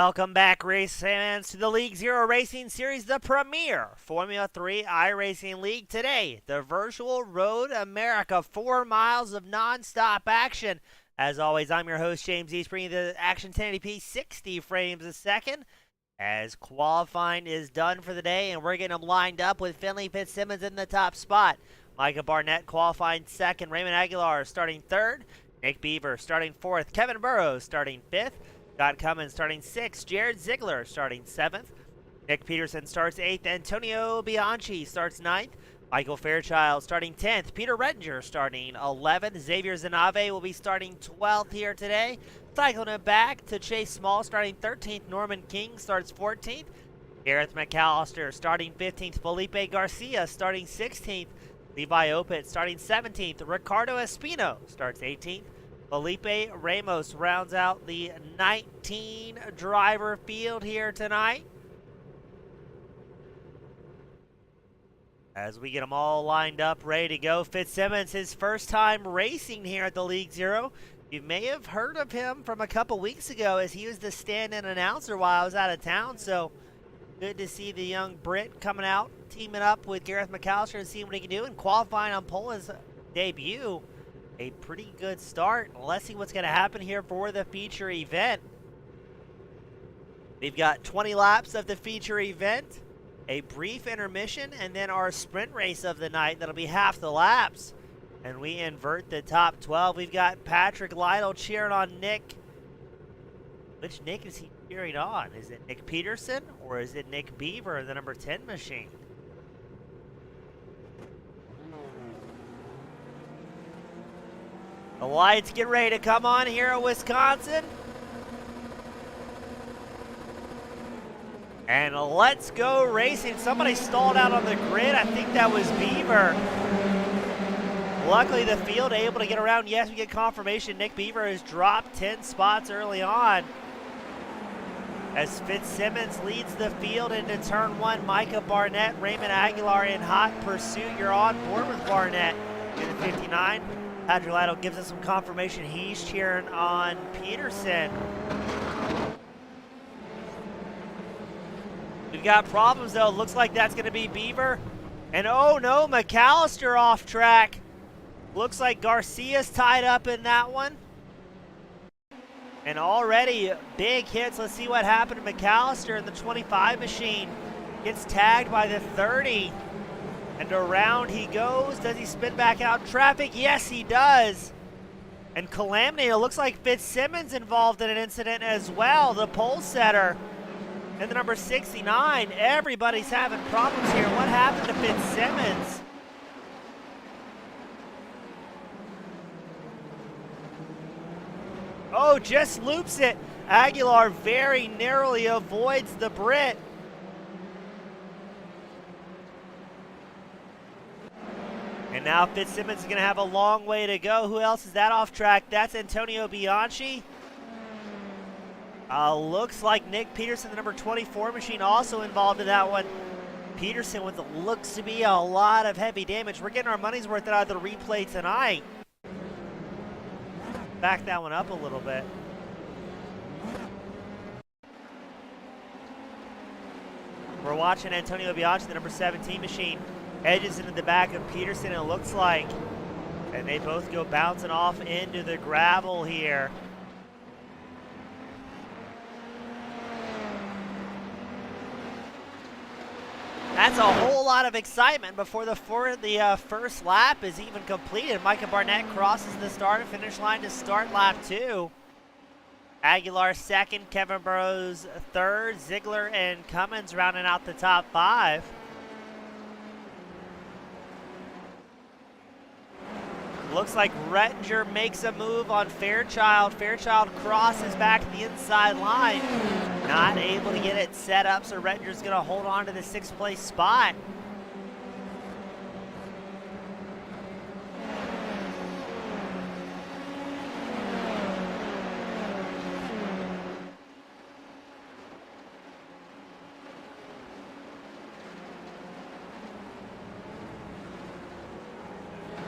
Welcome back, race fans, to the League Zero Racing Series, the premier Formula 3 iRacing League. Today, the Virtual Road America, 4 miles of non-stop action. As always, I'm your host, James East, bringing the action 1080p 60 frames a second. As qualifying is done for the day, and we're getting them lined up with Finley Fitzsimmons in the top spot. Micah Barnett qualifying second. Raymond Aguilar starting third. Nick Beaver starting fourth. Kevin Burrows starting fifth. Scott Cummins starting 6th, Jared Ziegler starting 7th, Nick Peterson starts 8th, Antonio Bianchi starts 9th, Michael Fairchild starting 10th, Peter Rettinger starting 11th, Xavier Zanave will be starting 12th here today. Cycling it back to Chase Small starting 13th, Norman King starts 14th, Gareth McAllister starting 15th, Felipe Garcia starting 16th, Levi Opitz starting 17th, Ricardo Espino starts 18th, Felipe Ramos rounds out the 19 driver field here tonight. As we get them all lined up, ready to go. Fitzsimmons, his first time racing here at the League Zero. You may have heard of him from a couple weeks ago as he was the stand-in announcer while I was out of town. So good to see the young Brit coming out, teaming up with Gareth McAllister and seeing what he can do and qualifying on pole his debut. A pretty good start. Let's see what's going to happen here for the feature event. We've got 20 laps of the feature event, a brief intermission, and then our sprint race of the night. That'll be half the laps. And we invert the top 12. We've got Patrick Lytle cheering on Nick. Which Nick is he cheering on? Is it Nick Peterson or is it Nick Beaver in the number 10 machine? The lights get ready to come on here at Wisconsin. And let's go racing. Somebody stalled out on the grid. I think that was Beaver. Luckily, the field able to get around. Yes, we get confirmation. Nick Beaver has dropped 10 spots early on. As Fitzsimmons leads the field into turn 1, Micah Barnett, Raymond Aguilar in hot pursuit. You're on board with Barnett in the 59. Patrick Lytle gives us some confirmation. He's cheering on Peterson. We've got problems, though. Looks like that's going to be Beaver. And oh, no, McAllister off track. Looks like Garcia's tied up in that one. And already big hits. Let's see what happened to McAllister in the 25 machine. Gets tagged by the 30. And around he goes. Does he spin back out traffic? Yes, he does. And Calamity, it looks like Fitzsimmons involved in an incident as well. The pole setter. And the number 69. Everybody's having problems here. What happened to Fitzsimmons? Oh, just loops it. Aguilar very narrowly avoids the Brit. And now Fitzsimmons is going to have a long way to go. Who else is that off track? That's Antonio Bianchi. Looks like Nick Peterson, the number 24 machine, also involved in that one. Peterson with what looks to be a lot of heavy damage. We're getting our money's worth out of the replay tonight. Back that one up a little bit. We're watching Antonio Bianchi, the number 17 machine, edges into the back of Peterson, it looks like. And they both go bouncing off into the gravel here. That's a whole lot of excitement before the first lap is even completed. Micah Barnett crosses the start and finish line to start lap 2. Aguilar second, Kevin Burrows third, Ziegler and Cummins rounding out the top 5. Looks like Rettinger makes a move on Fairchild. Fairchild crosses back to the inside line. Not able to get it set up, so Rettinger's going to hold on to the 6th place spot.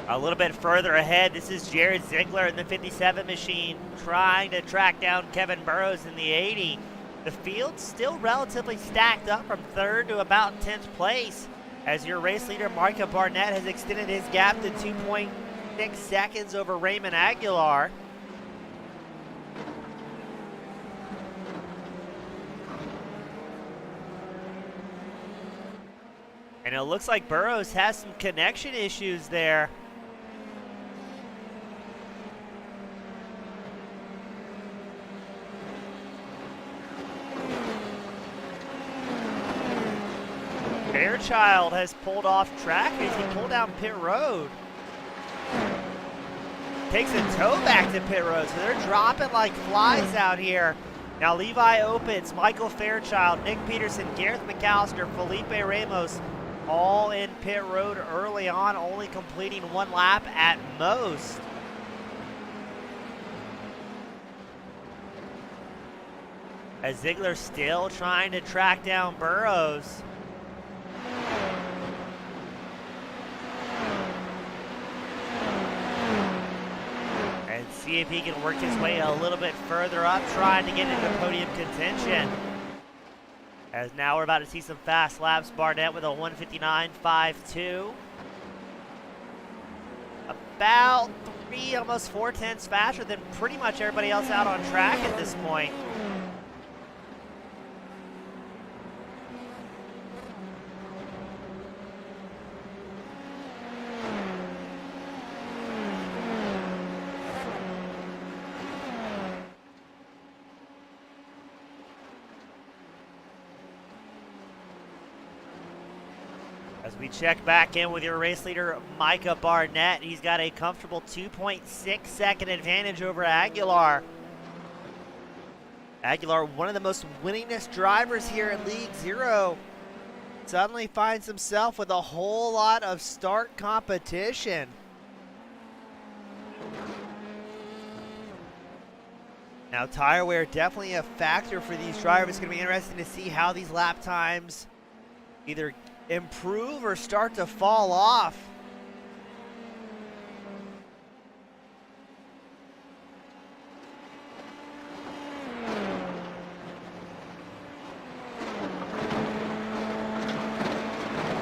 A little bit further ahead, this is Jared Ziegler in the 57 machine trying to track down Kevin Burrows in the 80. The field's still relatively stacked up from 3rd to about 10th place, as your race leader Micah Barnett has extended his gap to 2.6 seconds over Raymond Aguilar. And it looks like Burrows has some connection issues there. Fairchild has pulled off track as he pulled down pit road. Takes a tow back to pit road, so they're dropping like flies out here. Now Levi Opitz, Michael Fairchild, Nick Peterson, Gareth McAllister, Felipe Ramos, all in pit road early on, only completing 1 lap at most. As Ziegler still trying to track down Burrows. And see if he can work his way a little bit further up, trying to get into podium contention. As now we're about to see some fast laps. Barnett with a 1:59.52. About 3, almost 4/10 faster than pretty much everybody else out on track at this point. As we check back in with your race leader, Micah Barnett, he's got a comfortable 2.6 second advantage over Aguilar. Aguilar, one of the most winningest drivers here in League Zero, suddenly finds himself with a whole lot of start competition. Now, tire wear definitely a factor for these drivers. It's going to be interesting to see how these lap times either improve or start to fall off.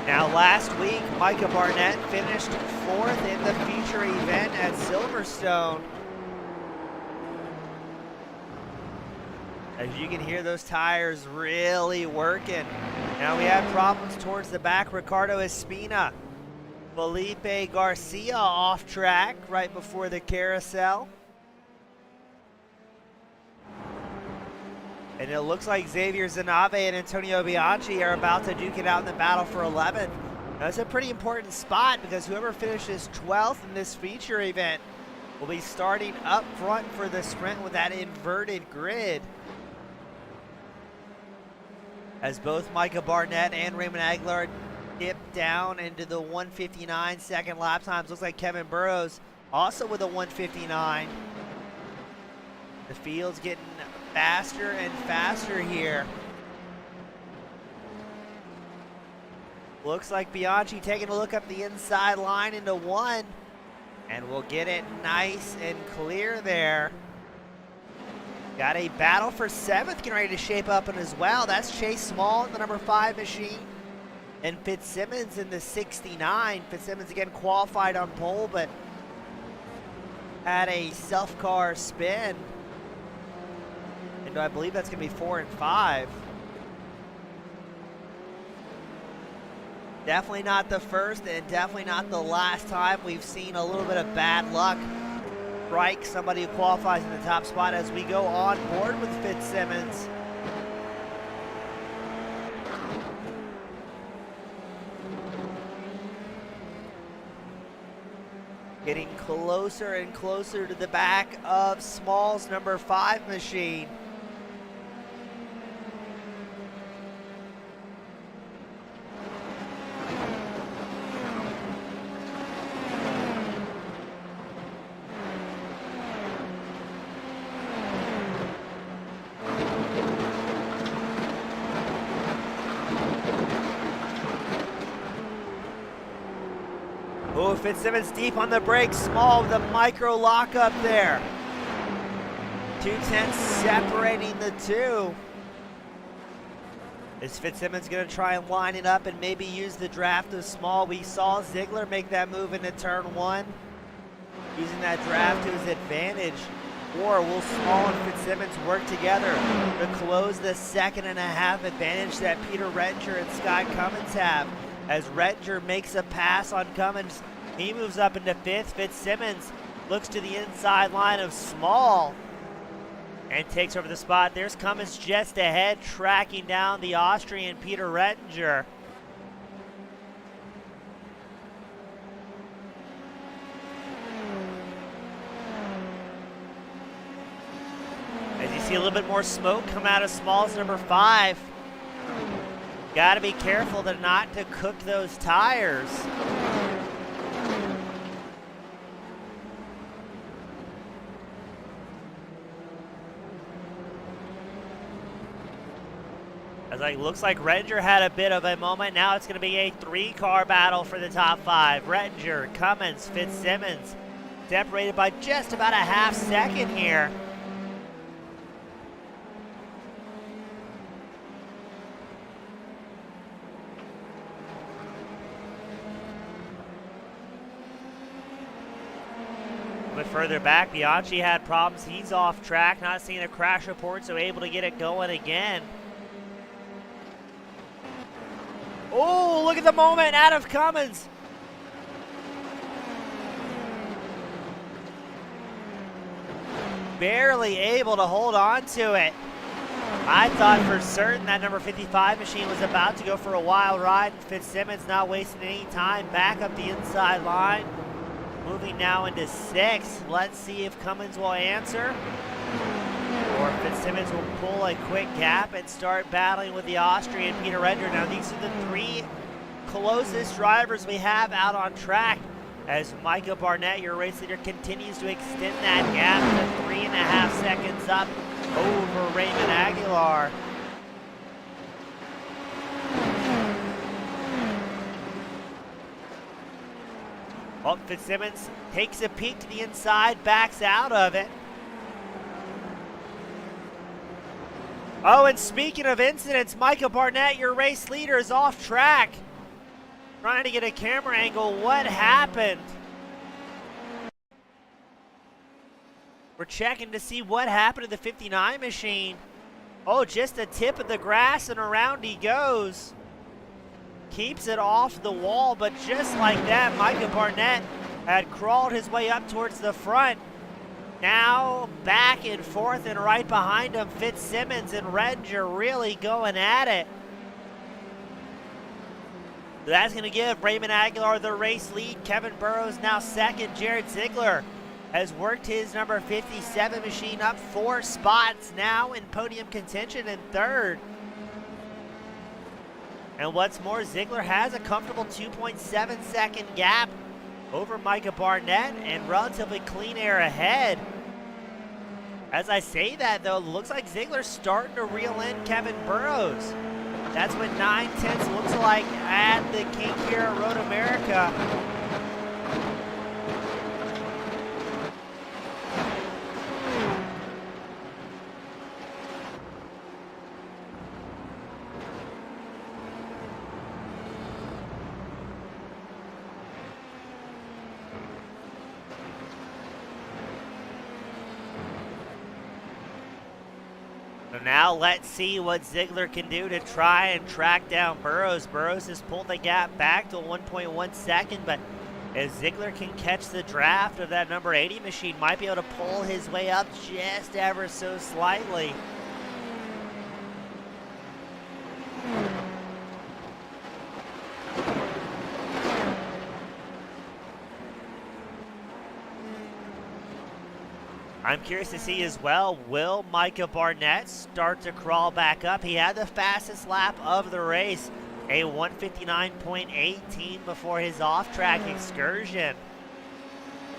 Now last week, Micah Barnett finished 4th in the feature event at Silverstone. As you can hear those tires really working. Now we had problems towards the back. Ricardo Espina, Felipe Garcia off track right before the carousel. And it looks like Xavier Zanave and Antonio Bianchi are about to duke it out in the battle for 11th. That's a pretty important spot because whoever finishes 12th in this feature event will be starting up front for the sprint with that inverted grid. As both Micah Barnett and Raymond Aguilar dip down into the 1:59 second lap times. Looks like Kevin Burrows also with a 1:59. The field's getting faster and faster here. Looks like Bianchi taking a look up the inside line into 1. And we'll get it nice and clear there. Got a battle for 7th getting ready to shape up in as well. That's Chase Small in the number 5 machine. And Fitzsimmons in the 69. Fitzsimmons again qualified on pole, but had a self-car spin. And I believe that's going to be 4 and 5. Definitely not the first and definitely not the last time we've seen a little bit of bad luck strike somebody who qualifies in the top spot as we go on board with Fitzsimmons. Getting closer and closer to the back of Small's number 5 machine. Oh, Fitzsimmons deep on the brakes. Small with a micro lock up there. 2/10 separating the two. Is Fitzsimmons going to try and line it up and maybe use the draft of small? We saw Ziegler make that move into turn 1, using that draft to his advantage. Or will Small and Fitzsimmons work together to close the 2.5 advantage that Peter Rettinger and Scott Cummins have? As Rettinger makes a pass on Cummins, he moves up into 5th. Fitzsimmons looks to the inside line of Small and takes over the spot. There's Cummins just ahead, tracking down the Austrian Peter Rettinger. As you see a little bit more smoke come out of Small's number 5. Got to be careful not to cook those tires. As it looks like Rettinger had a bit of a moment. Now it's going to be a 3-car battle for the top 5. Rettinger, Cummins, Fitzsimmons, separated by just about a half second here. A bit further back, Bianchi had problems. He's off track, not seeing a crash report, so able to get it going again. Oh, look at the moment out of Cummins. Barely able to hold on to it. I thought for certain that number 55 machine was about to go for a wild ride. Fitzsimmons not wasting any time, back up the inside line. Moving now into 6th. Let's see if Cummins will answer, or if Fitzsimmons will pull a quick gap and start battling with the Austrian Peter Rettinger. Now these are the 3 closest drivers we have out on track, as Micah Barnett, your race leader, continues to extend that gap to 3.5 seconds up over Raymond Aguilar. Oh, Fitzsimmons takes a peek to the inside, backs out of it. Oh, and speaking of incidents, Micah Barnett, your race leader, is off track. Trying to get a camera angle. What happened? We're checking to see what happened to the 59 machine. Oh, just a tip of the grass and around he goes. Keeps it off the wall, but just like that, Micah Barnett had crawled his way up towards the front. Now back and forth, and right behind him, Fitzsimmons and Rettinger really going at it. That's going to give Raymond Aguilar the race lead. Kevin Burrows now 2nd. Jared Ziegler has worked his number 57 machine up 4 spots, now in podium contention in 3rd. And what's more, Ziegler has a comfortable 2.7 second gap over Micah Barnett and relatively clean air ahead. As I say that, though, it looks like Ziegler's starting to reel in Kevin Burrows. That's what 9/10 looks like at the King Kira Road America. So now let's see what Ziegler can do to try and track down Burrows. Burrows has pulled the gap back to 1.1 second, but if Ziegler can catch the draft of that number 80 machine, might be able to pull his way up just ever so slightly. I'm curious to see as well, will Micah Barnett start to crawl back up? He had the fastest lap of the race, a 1:59.18 before his off-track excursion.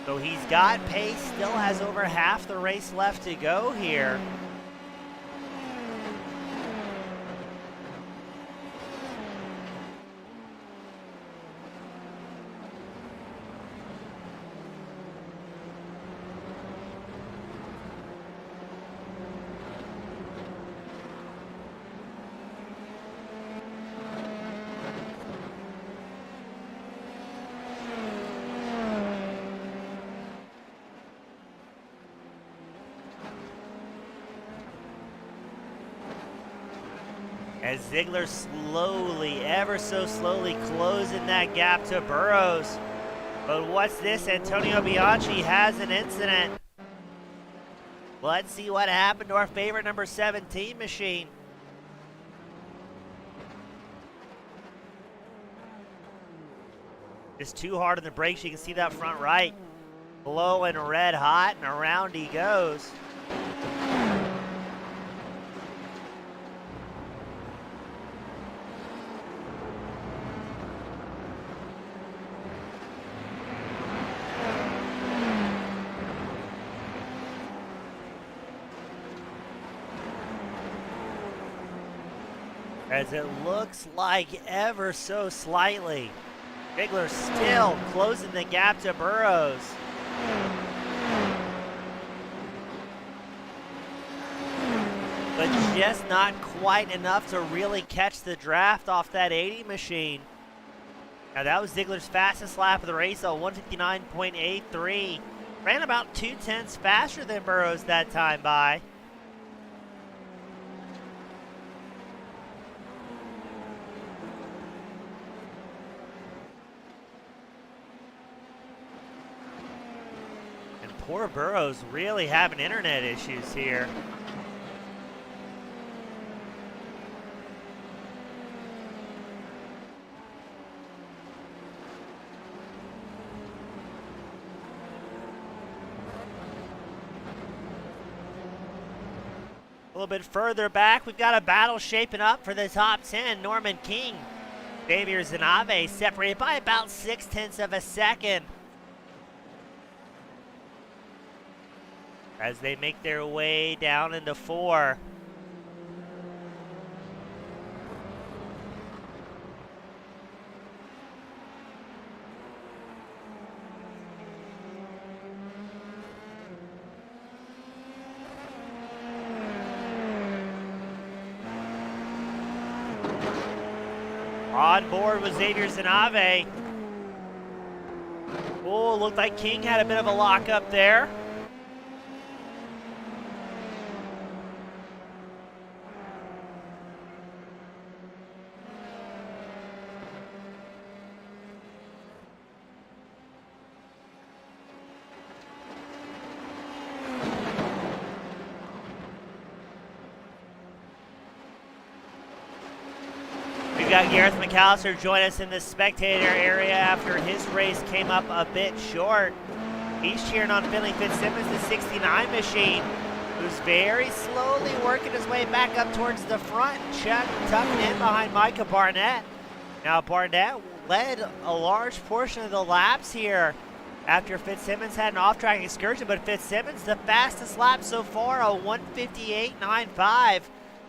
So he's got pace, still has over half the race left to go here. As Ziegler slowly, ever so slowly closing that gap to Burrows. But what's this? Antonio Bianchi has an incident. Let's see what happened to our favorite number 17 machine. Just too hard on the brakes. You can see that front right blowing red hot, and around he goes. As it looks like ever so slightly, Ziegler still closing the gap to Burrows. But just not quite enough to really catch the draft off that 80 machine. Now that was Ziegler's fastest lap of the race, a 159.83. Ran about 0.2 faster than Burrows that time by. Poor Burrows really having internet issues here. A little bit further back, we've got a battle shaping up for the top 10. Norman King, Xavier Zanave separated by about 0.6 of a second. As they make their way down into 4. On board with Xavier Zanave. Oh, looked like King had a bit of a lockup there. We've got Gareth McAllister join us in the spectator area after his race came up a bit short. He's cheering on Finley Fitzsimmons, the 69 machine, who's very slowly working his way back up towards the front, tucking in behind Micah Barnett. Now Barnett led a large portion of the laps here after Fitzsimmons had an off-track excursion, but Fitzsimmons, the fastest lap so far, a 158.95.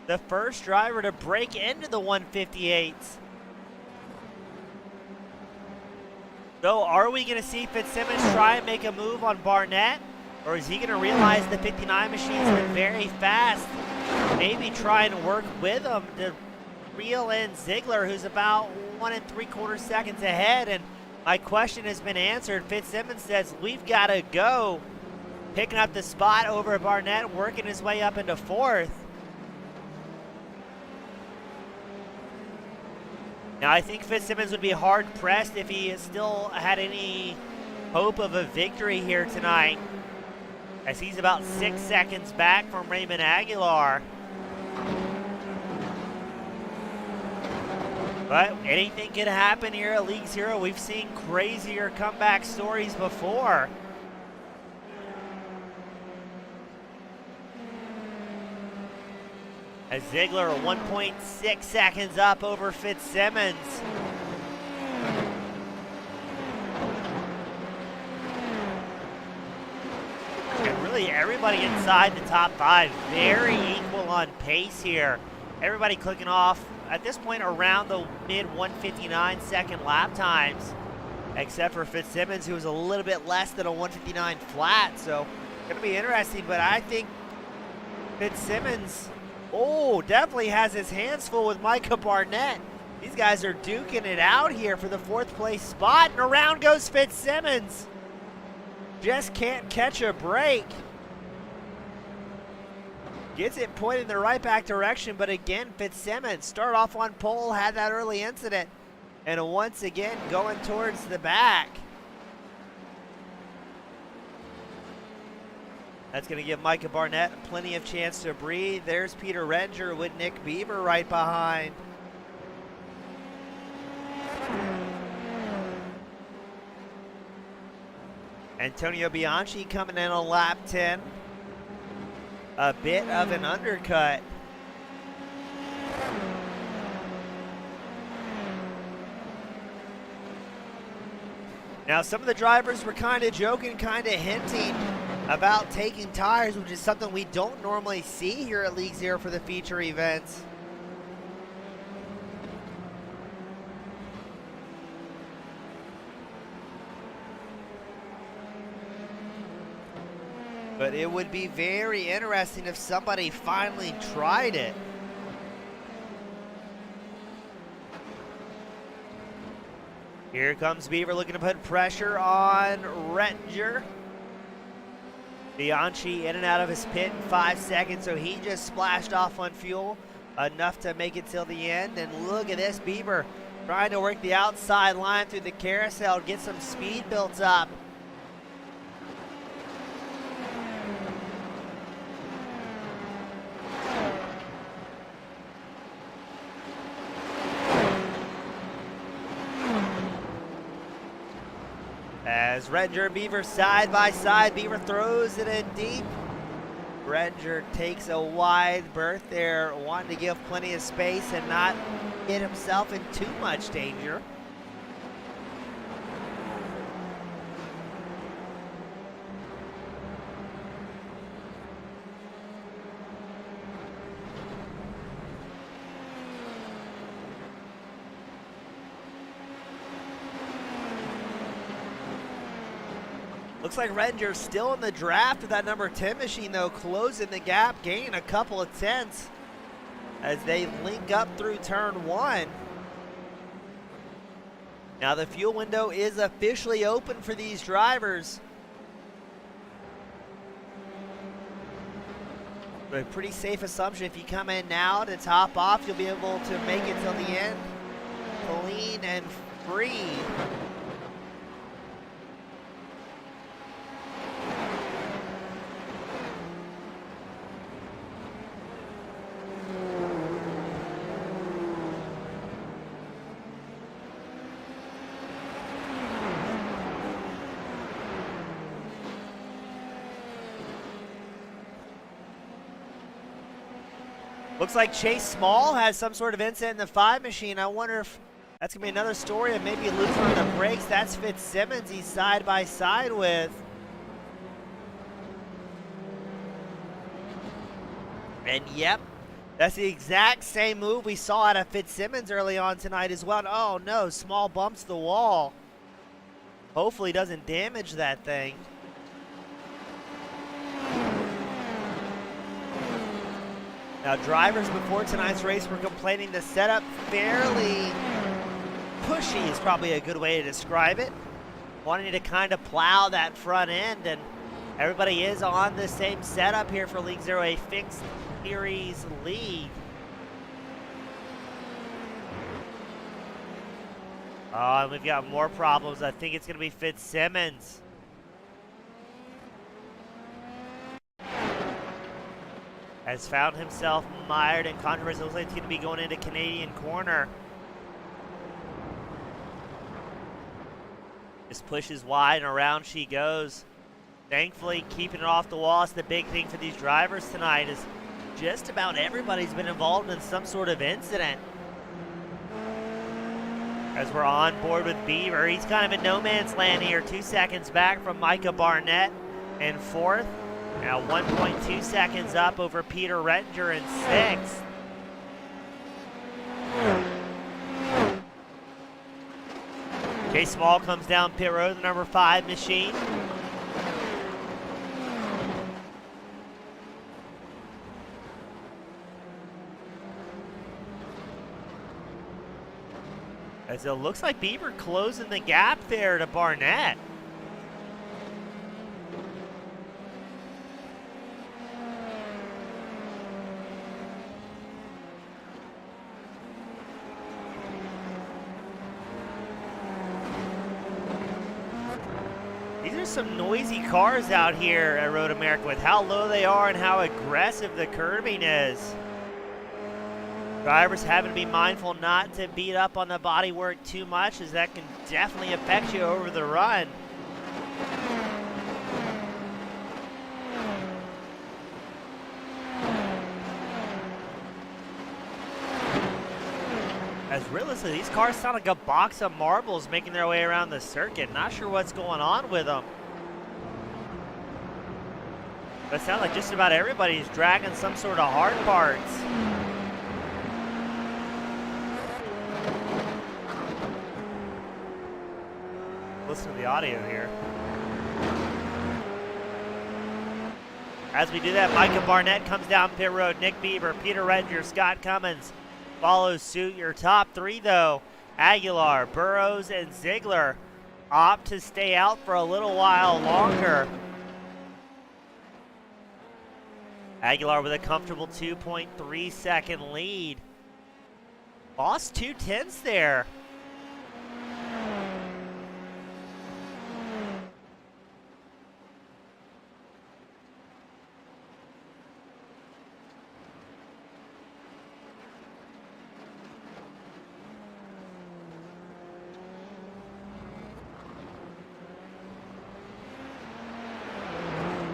The first driver to break into the 158s. So are we going to see Fitzsimmons try and make a move on Barnett? Or is he going to realize the 59 machine's been very fast? Maybe try and work with him to reel in Ziegler, who's about 1 3/4 seconds ahead. And my question has been answered. Fitzsimmons says, we've got to go. Picking up the spot over Barnett, working his way up into 4th. Now, I think Fitzsimmons would be hard-pressed if he still had any hope of a victory here tonight, as he's about 6 seconds back from Raymond Aguilar. But anything can happen here at League Zero. We've seen crazier comeback stories before. As Ziegler 1.6 seconds up over Fitzsimmons. And really everybody inside the top 5, very equal on pace here. Everybody clicking off at this point around the mid 159 second lap times, except for Fitzsimmons, who was a little bit less than a 159 flat. So going to be interesting, but I think Fitzsimmons, definitely has his hands full with Micah Barnett. These guys are duking it out here for the 4th place spot, and around goes Fitzsimmons. Just can't catch a break. Gets it pointed in the right back direction, but again, Fitzsimmons started off on pole, had that early incident, and once again going towards the back. That's going to give Micah Barnett plenty of chance to breathe. There's Peter Renger with Nick Beaver right behind. Antonio Bianchi coming in on lap 10. A bit of an undercut. Now, some of the drivers were kind of joking, kind of hinting about taking tires, which is something we don't normally see here at League Zero for the feature events. But it would be very interesting if somebody finally tried it. Here comes Beaver looking to put pressure on Rettinger. Bianchi in and out of his pit in 5 seconds, so he just splashed off on fuel enough to make it till the end. And look at this, Beaver trying to work the outside line through the carousel, get some speed built up. As Rettinger and Beaver side by side, Beaver throws it in deep. Rettinger takes a wide berth there, wanting to give plenty of space and not get himself in too much danger. Looks like Rettinger's still in the draft with that number 10 machine, though, closing the gap, gaining a couple of tenths as they link up through turn 1. Now the fuel window is officially open for these drivers. But a pretty safe assumption, if you come in now to top off, you'll be able to make it till the end clean and free. Looks like Chase Small has some sort of incident in the 5 machine. I wonder if that's going to be another story of maybe losing on the brakes. That's Fitzsimmons he's side by side with. And yep, that's the exact same move we saw out of Fitzsimmons early on tonight as well. Oh no, Small bumps the wall. Hopefully doesn't damage that thing. Now, drivers before tonight's race were complaining the setup fairly pushy is probably a good way to describe it. Wanting to kind of plow that front end, and everybody is on the same setup here for League Zero, a fixed series league. Oh, and we've got more problems. I think it's going to be Fitzsimmons. Has found himself mired in controversy. Looks like he's going to be going into Canadian corner. Just pushes wide and around she goes. Thankfully, keeping it off the wall is the big thing for these drivers tonight, is just about everybody's been involved in some sort of incident. As we're on board with Beaver, he's kind of in no man's land here. 2 seconds back from Micah Barnett in 4th. Now 1.2 seconds up over Peter Rettinger in 6th. Chase Small comes down pit road, the number 5 machine. As it looks like Beaver closing the gap there to Barnett. These are some noisy cars out here at Road America with how low they are and how aggressive the curbing is. Drivers having to be mindful not to beat up on the bodywork too much, as that can definitely affect you over the run. As realistically, these cars sound like a box of marbles making their way around the circuit. Not sure what's going on with them. But it sounds like just about everybody's dragging some sort of hard parts. Listen to the audio here. As we do that, Micah Barnett comes down pit road. Nick Beaver, Peter Redger, Scott Cummins follows suit. Your top three, though, Aguilar, Burrows, and Ziegler, opt to stay out for a little while longer. Aguilar with a comfortable 2.3 second lead. Lost 2/10 there.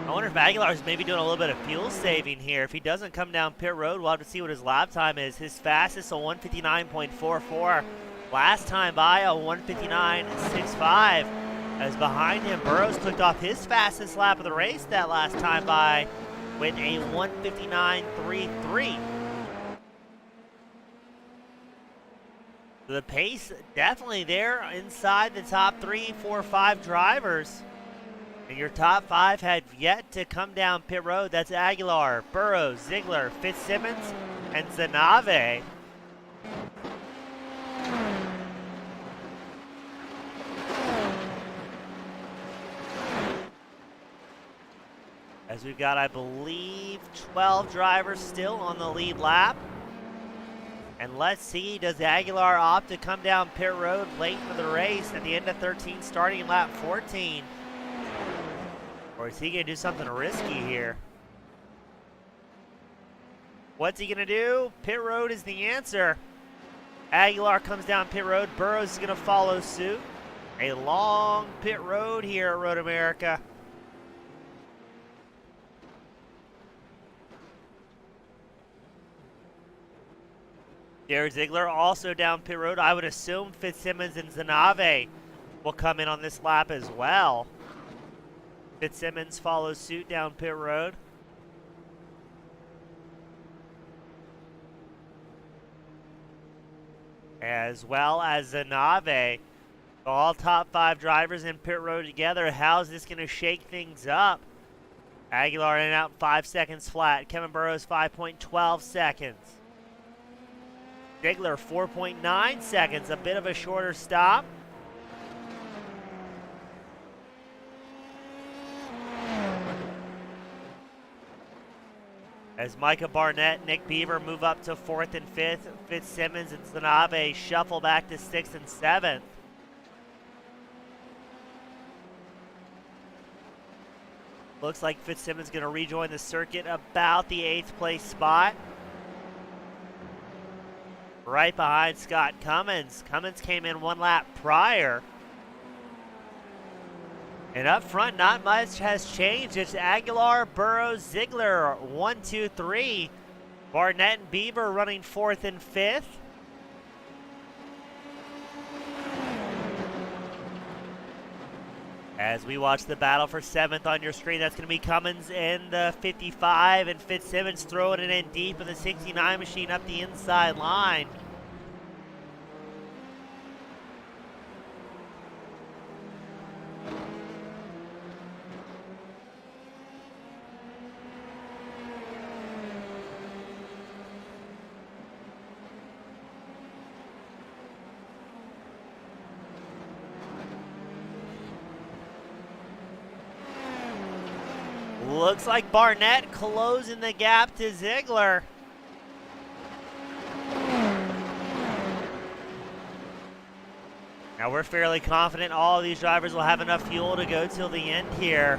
I wonder if Aguilar's maybe doing a little bit of fuel saving here. If he doesn't come down pit road, we'll have to see what his lap time is. His fastest, a 1:59.44. Last time by, a 1:59.65. As behind him, Burrows clicked off his fastest lap of the race that last time by with a 1:59.33. So the pace definitely there inside the top 3, 4, 5 drivers. And your top 5 have yet to come down pit road. That's Aguilar, Burrows, Ziegler, Fitzsimmons, and Zanave. As we've got, I believe, 12 drivers still on the lead lap. And let's see, does Aguilar opt to come down pit road late for the race at the end of 13, starting lap 14? Or is he going to do something risky here? What's he going to do? Pit road is the answer. Aguilar comes down pit road. Burrows is going to follow suit. A long pit road here at Road America. Jared Ziegler also down pit road. I would assume Fitzsimmons and Zanave will come in on this lap as well. Fitzsimmons follows suit down pit road. As well as Zanave. All top 5 drivers in pit road together. How's this going to shake things up? Aguilar in and out 5 seconds flat. Kevin Burrows 5.12 seconds. Ziegler 4.9 seconds. A bit of a shorter stop. As Micah Barnett, Nick Beaver move up to 4th and 5th. Fitzsimmons and Zanave shuffle back to 6th and 7th. Looks like Fitzsimmons going to rejoin the circuit about the 8th place spot. Right behind Scott Cummins. Cummins came in 1 lap prior. And up front, not much has changed. It's Aguilar, Burrows, Ziegler, 1, 2, 3. Barnett and Beaver running 4th and 5th. As we watch the battle for 7th on your screen, that's going to be Cummins in the 55 and Fitzsimmons throwing it in deep in the 69 machine up the inside line. Looks like Barnett closing the gap to Ziegler. Now we're fairly confident all of these drivers will have enough fuel to go till the end here.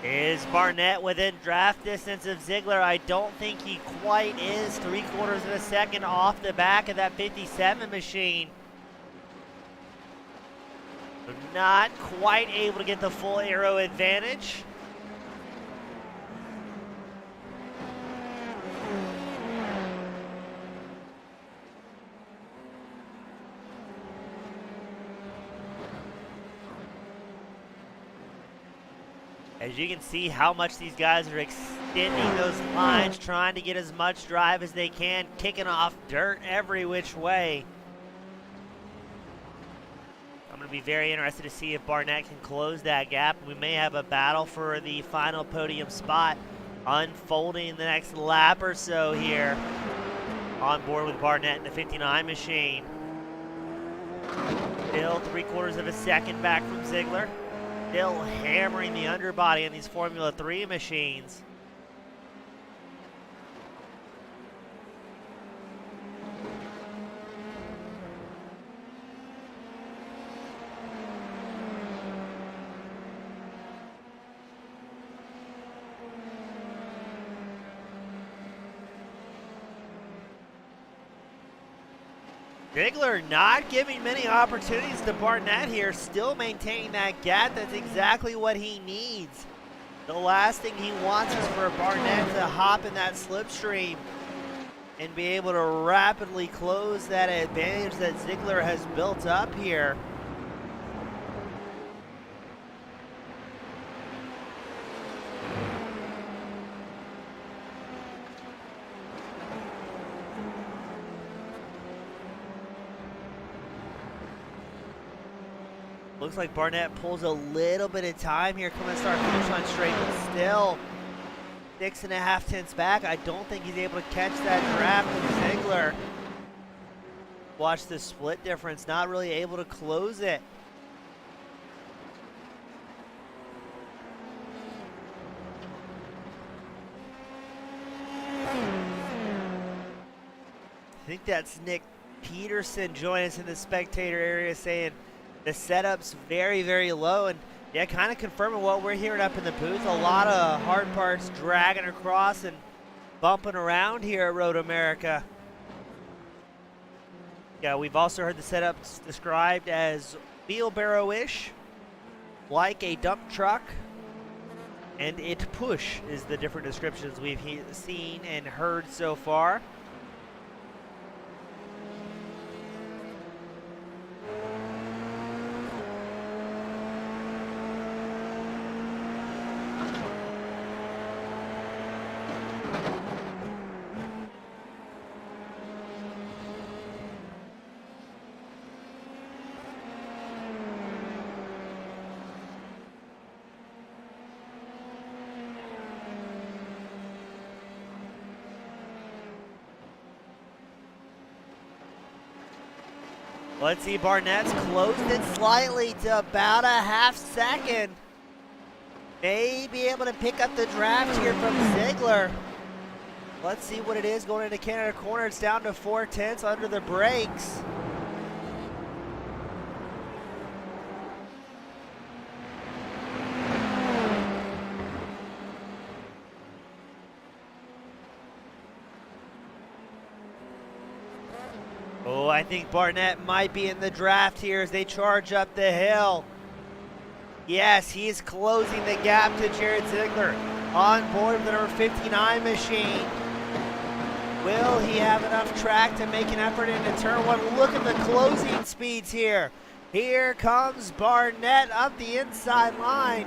Is Barnett within draft distance of Ziegler? I don't think he quite is. 3/4 of a second off the back of that 57 machine. Not quite able to get the full aero advantage. As you can see how much these guys are extending those lines, trying to get as much drive as they can, kicking off dirt every which way. I'm going to be very interested to see if Barnett can close that gap. We may have a battle for the final podium spot unfolding in the next lap or so here. On board with Barnett in the 59 machine. Still 3/4 of a second back from Ziegler. Still hammering the underbody in these Formula 3 machines. Ziegler not giving many opportunities to Barnett here, still maintaining that gap. That's exactly what he needs. The last thing he wants is for Barnett to hop in that slipstream and be able to rapidly close that advantage that Ziegler has built up here. Looks like Barnett pulls a little bit of time here coming to start finish line straight, but still 6.5 tenths back. I don't think he's able to catch that draft from Ziegler. Watch the split difference, not really able to close it. I think that's Nick Peterson joining us in the spectator area saying the setup's very, very low, and yeah, kind of confirming what we're hearing up in the booth. A lot of hard parts dragging across and bumping around here at Road America. Yeah, we've also heard the setup's described as wheelbarrow-ish, like a dump truck, and it push is the different descriptions we've seen and heard so far. Let's see, Barnett's closed it slightly to about a half second. May be able to pick up the draft here from Ziegler. Let's see what it is going into Canada corner. It's down to 4 tenths under the brakes. Oh, I think Barnett might be in the draft here as they charge up the hill. Yes, he's closing the gap to Jared Ziegler on board with the number 59 machine. Will he have enough track to make an effort into turn one? Look at the closing speeds here. Here comes Barnett up the inside line,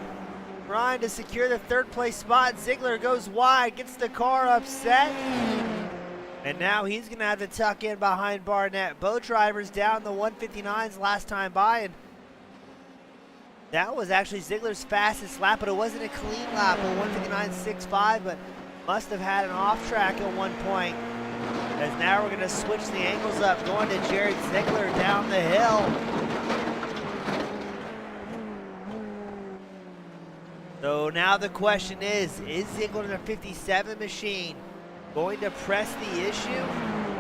trying to secure the third place spot. Ziegler goes wide, gets the car upset. And now he's going to have to tuck in behind Barnett. Both drivers down the 159s last time by. And that was actually Ziegler's fastest lap, but it wasn't a clean lap. A 159.65, but must have had an off track at one point. As now we're going to switch the angles up, going to Jared Ziegler down the hill. So now the question is Ziegler in the 57 machine going to press the issue,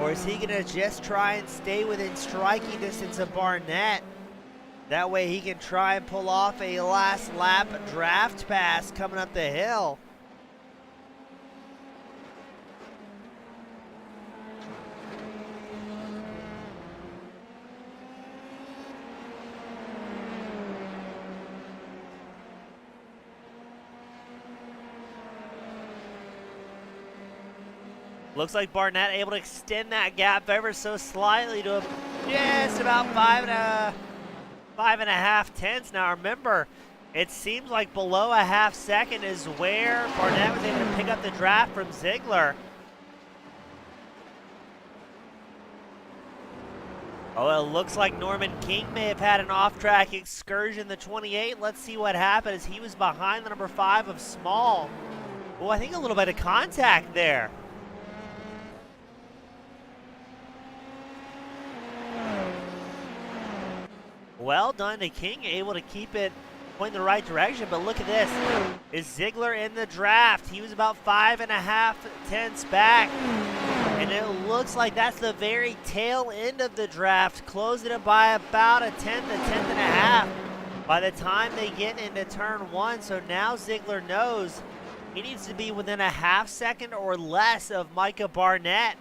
or is he going to just try and stay within striking distance of Barnett? That way he can try and pull off a last lap draft pass coming up the hill. Looks like Barnett able to extend that gap ever so slightly to just about five and a half tenths. Now remember, it seems like below a half second is where Barnett was able to pick up the draft from Ziegler. Oh, it looks like Norman King may have had an off-track excursion. The 28, let's see what happened as he was behind the number 5 of Small. Oh, I think a little bit of contact there. Well done to King, able to keep it going in the right direction, but look at this. Is Ziegler in the draft? He was about 5.5 tenths back, and it looks like that's the very tail end of the draft, closing it by about a tenth and a half by the time they get into turn 1. So now Ziegler knows he needs to be within a half second or less of Micah Barnett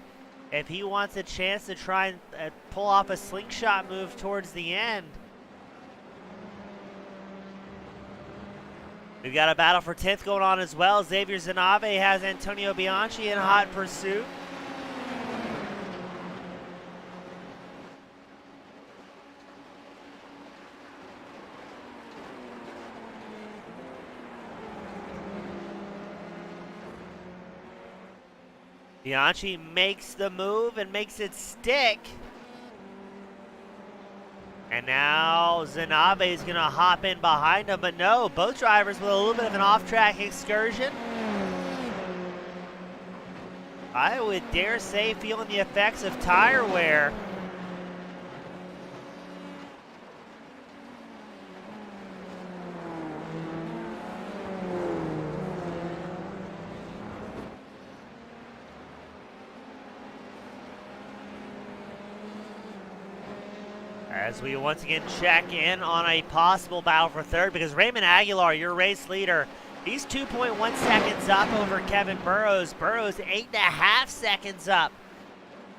if he wants a chance to try and pull off a slingshot move towards the end. We've got a battle for 10th going on as well. Xavier Zanave has Antonio Bianchi in hot pursuit. Bianchi makes the move and makes it stick. And now Zanave is going to hop in behind him, but no, both drivers with a little bit of an off-track excursion. I would dare say feeling the effects of tire wear. As we once again check in on a possible battle for third, because Raymond Aguilar, your race leader, he's 2.1 seconds up over Kevin Burrows. Burrows 8.5 seconds up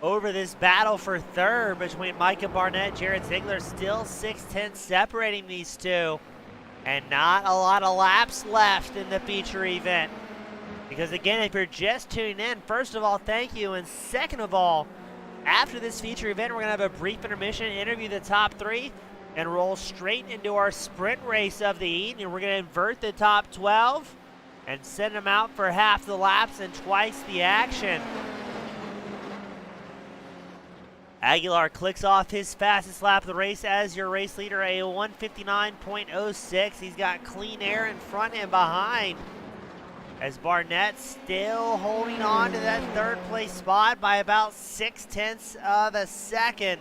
over this battle for third between Micah Barnett, Jared Ziegler. Still 6 tenths separating these two, and not a lot of laps left in the feature event. Because again, if you're just tuning in, first of all, thank you, and second of all, after this feature event, we're going to have a brief intermission, interview the top 3, and roll straight into our sprint race of the evening. We're going to invert the top 12 and send them out for half the laps and twice the action. Aguilar clicks off his fastest lap of the race as your race leader, a 1:59.06. He's got clean air in front and behind, as Barnett still holding on to that third place spot by about 6 tenths of a second.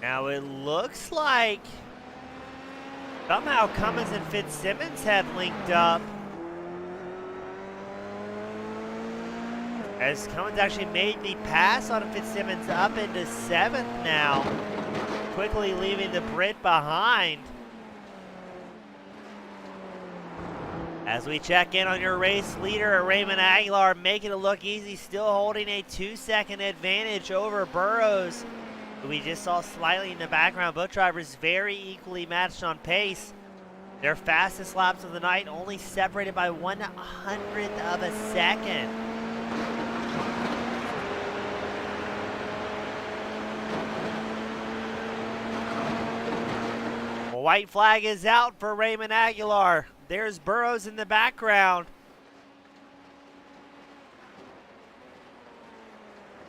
Now it looks like somehow Cummins and Fitzsimmons have linked up, as Cummins actually made the pass on Fitzsimmons up into 7th now, quickly leaving the Brit behind. As we check in on your race leader, Raymond Aguilar, making it look easy, still holding a 2-second advantage over Burrows. We just saw slightly in the background. Both drivers very equally matched on pace. Their fastest laps of the night only separated by 1/100th of a second. A white flag is out for Raymond Aguilar. There's Burrows in the background.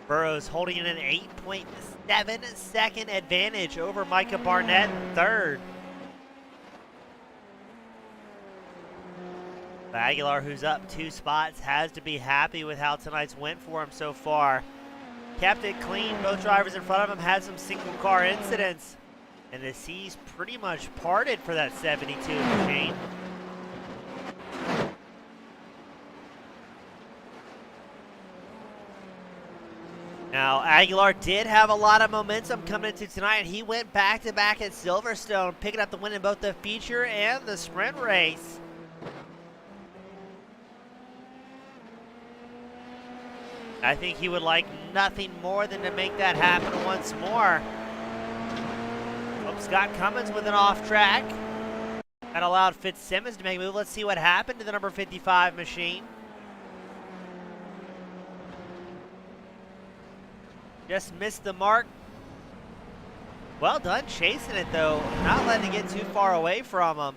Burrows holding an 8.7 second advantage over Micah Barnett in third. Aguilar, who's up 2 spots, has to be happy with how tonight's went for him so far. Kept it clean. Both drivers in front of him had some single car incidents. And the seas pretty much parted for that 72 machine. Now, Aguilar did have a lot of momentum coming into tonight. He went back-to-back at Silverstone, picking up the win in both the feature and the sprint race. I think he would like nothing more than to make that happen once more. Oh, Scott Cummins with an off track. That allowed Fitzsimmons to make a move. Let's see what happened to the number 55 machine. Just missed the mark. Well done chasing it though. Not letting it get too far away from him.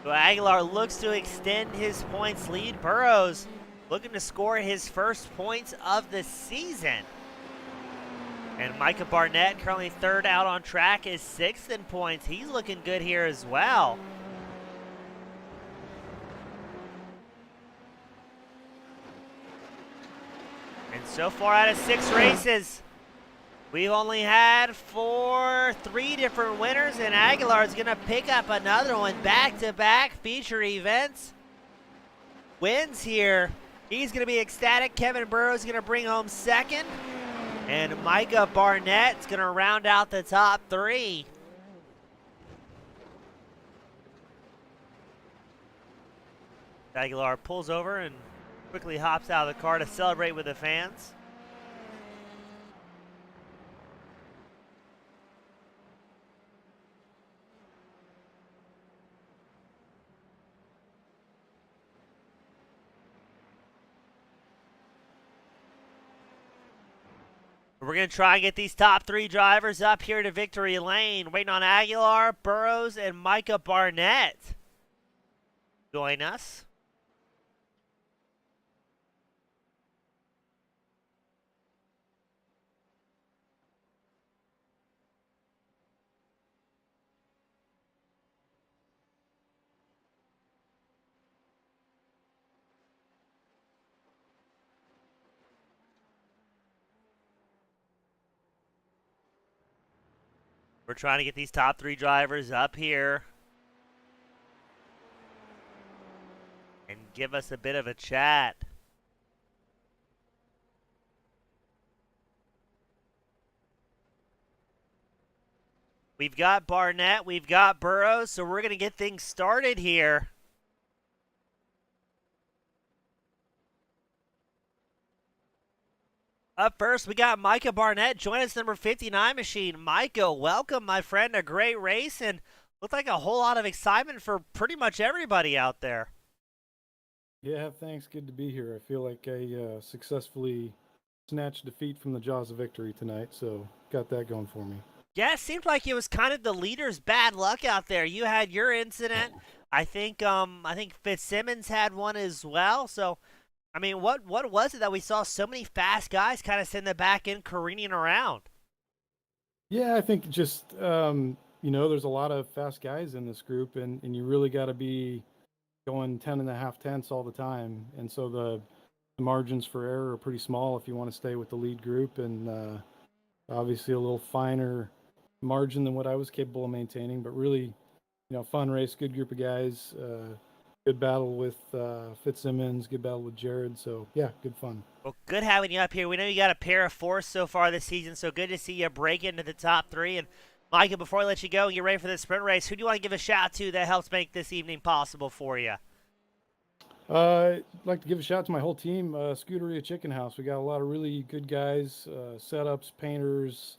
So Aguilar looks to extend his points lead. Burrows looking to score his first points of the season. And Micah Barnett, currently third out on track, is sixth in points. He's looking good here as well. And so far out of 6 races, we've only had 3 different winners, and Aguilar is going to pick up another one. Back-to-back feature events. Wins here. He's going to be ecstatic. Kevin Burrows is going to bring home second. And Micah Barnett's going to round out the top 3. Aguilar pulls over and quickly hops out of the car to celebrate with the fans. We're going to try and get these top 3 drivers up here to victory lane. Waiting on Aguilar, Burrows, and Micah Barnett. Join us. We're trying to get these top 3 drivers up here and give us a bit of a chat. We've got Barnett, we've got Burrows, so we're going to get things started here. Up first, we got Micah Barnett. Join us, number 59 machine. Micah, welcome, my friend. A great race, and looked like a whole lot of excitement for pretty much everybody out there. Yeah, thanks. Good to be here. I feel like I successfully snatched defeat from the jaws of victory tonight, so got that going for me. Yeah, it seemed like it was kind of the leader's bad luck out there. You had your incident. I think Fitzsimmons had one as well. So, I mean, what was it that we saw so many fast guys kind of sitting the back end careening around? Yeah, I think just there's a lot of fast guys in this group, and you really got to be going 10.5 tenths all the time, and so the margins for error are pretty small if you want to stay with the lead group, and obviously a little finer margin than what I was capable of maintaining, but really, fun race, good group of guys. good battle with Fitzsimmons, good battle with Jared. So yeah, good fun. Well, good having you up here. We know you got a pair of fourths so far this season, so good to see you break into the top three. And Micah, before I let you go and get ready for the sprint race, who do you want to give a shout out to that helps make this evening possible for you? I'd like to give a shout out to my whole team, Scuderia Chicken House. We got a lot of really good guys, setups, painters,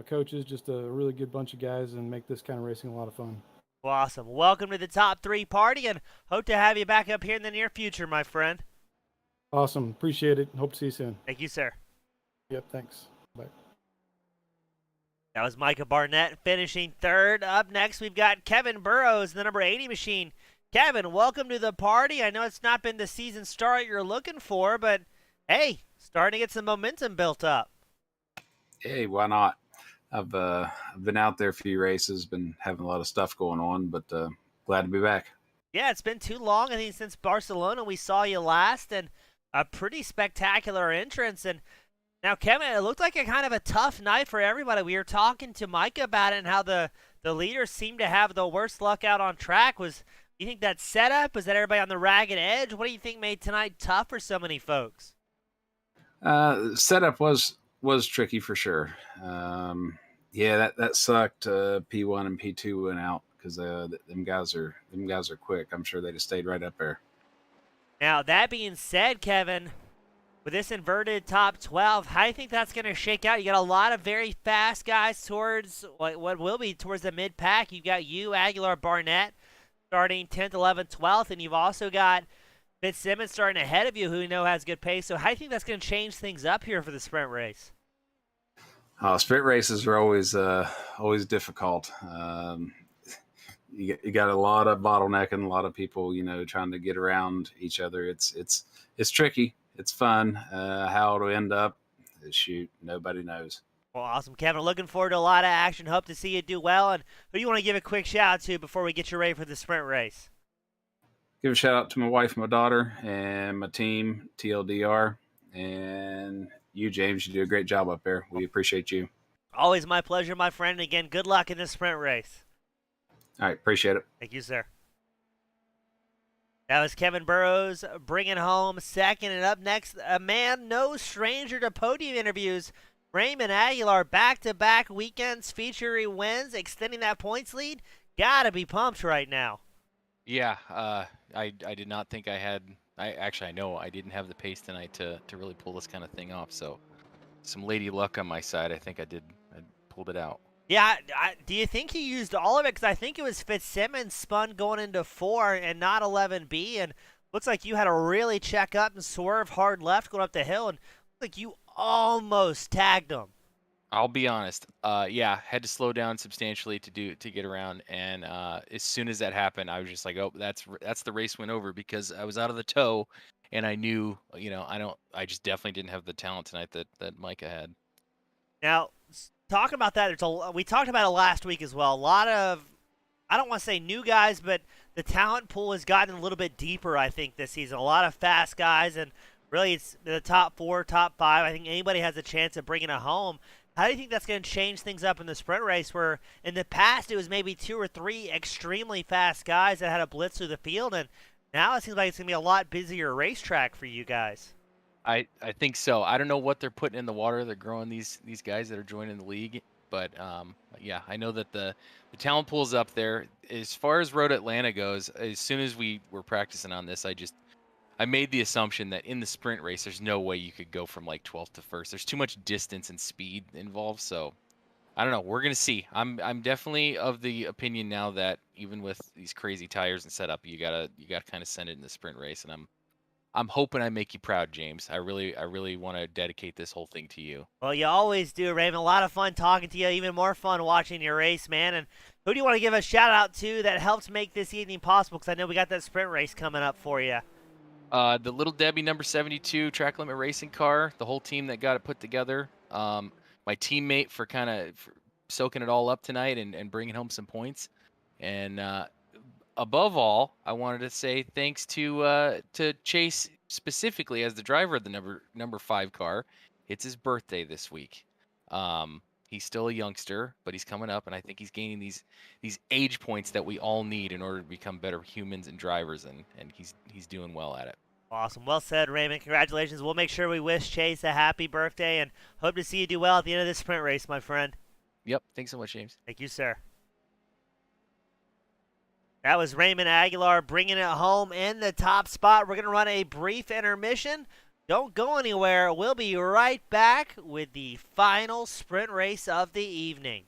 coaches, just a really good bunch of guys, and make this kind of racing a lot of fun. Well, awesome. Welcome to the top three party, and hope to have you back up here in the near future, my friend. Awesome. Appreciate it. Hope to see you soon. Thank you, sir. Yep. Thanks. Bye. That was Micah Barnett finishing third. Up next, we've got Kevin Burrows, the number 80 machine. Kevin, welcome to the party. I know it's not been the season start you're looking for, but hey, starting to get some momentum built up. Hey, why not? I've been out there a few races, been having a lot of stuff going on, but glad to be back. Yeah, it's been too long. I think since Barcelona we saw you last, and a pretty spectacular entrance. And now, Kevin, it looked like a kind of a tough night for everybody. We were talking to Micah about it and how the leaders seemed to have the worst luck out on track. You think that setup? Was that everybody on the ragged edge? What do you think made tonight tough for so many folks? Setup was tricky for sure. Yeah, that sucked. P1 and P2 went out because them guys are quick. I'm sure they'd have stayed right up there. Now, that being said, Kevin, with this inverted top 12, how do you think that's going to shake out? You got a lot of very fast guys towards what will be towards the mid-pack. You've got you, Aguilar, Barnett, starting 10th, 11th, 12th, and you've also got Fitzsimmons starting ahead of you, who we know has good pace. So how do you think that's going to change things up here for the sprint race? Sprint races are always difficult. You got a lot of bottlenecking, a lot of people, trying to get around each other. It's tricky. It's fun. How it'll end up, shoot, nobody knows. Well, awesome, Kevin. Looking forward to a lot of action. Hope to see you do well. And who do you want to give a quick shout out to before we get you ready for the sprint race? Give a shout out to my wife, my daughter, and my team, TLDR, and you, James. You do a great job up there. We appreciate you. Always my pleasure, my friend. And again, good luck in this sprint race. All right, appreciate it. Thank you, sir. That was Kevin Burrows bringing home second. And up next, a man no stranger to podium interviews, Raymond Aguilar, back-to-back weekends featuring wins, extending that points lead. Gotta be pumped right now. Yeah, I did not think I had. I know I didn't have the pace tonight to really pull this kind of thing off. So, some lady luck on my side. I think I did. I pulled it out. Yeah, do you think he used all of it? Because I think it was Fitzsimmons spun going into 4 and not 11B, and looks like you had to really check up and swerve hard left going up the hill, and looks like you almost tagged him. I'll be honest. Yeah, had to slow down substantially to get around, and as soon as that happened, I was just like, oh, that's the race went over, because I was out of the toe, and I knew, I just definitely didn't have the talent tonight that Micah had. Now, talking about that, we talked about it last week as well. A lot of, I don't want to say new guys, but the talent pool has gotten a little bit deeper, I think, this season. A lot of fast guys, and really it's the top 4, top 5. I think anybody has a chance of bringing it home. How do you think that's going to change things up in the sprint race, where in the past it was maybe 2 or 3 extremely fast guys that had a blitz through the field, and now it seems like it's going to be a lot busier racetrack for you guys? I think so. I don't know what they're putting in the water. They're growing these guys that are joining the league, but yeah, I know that the talent pool's up there. As far as Road Atlanta goes, as soon as we were practicing on this, I made the assumption that in the sprint race, there's no way you could go from like 12th to 1st. There's too much distance and speed involved. So I don't know. We're gonna see. I'm definitely of the opinion now that even with these crazy tires and setup, you gotta kind of send it in the sprint race. And I'm hoping I make you proud, James. I really want to dedicate this whole thing to you. Well, you always do, Raven. A lot of fun talking to you. Even more fun watching your race, man. And who do you want to give a shout out to that helps make this evening possible? Because I know we got that sprint race coming up for you. The Little Debbie number 72 track limit racing car, the whole team that got it put together. My teammate for kind of soaking it all up tonight and bringing home some points. And above all, I wanted to say thanks to Chase specifically as the driver of the number 5 car. It's his birthday this week. He's still a youngster, but he's coming up, and I think he's gaining these age points that we all need in order to become better humans and drivers, and he's doing well at it. Awesome. Well said, Raymond. Congratulations. We'll make sure we wish Chase a happy birthday and hope to see you do well at the end of this sprint race, my friend. Yep. Thanks so much, James. Thank you, sir. That was Raymond Aguilar bringing it home in the top spot. We're going to run a brief intermission. Don't go anywhere. We'll be right back with the final sprint race of the evening.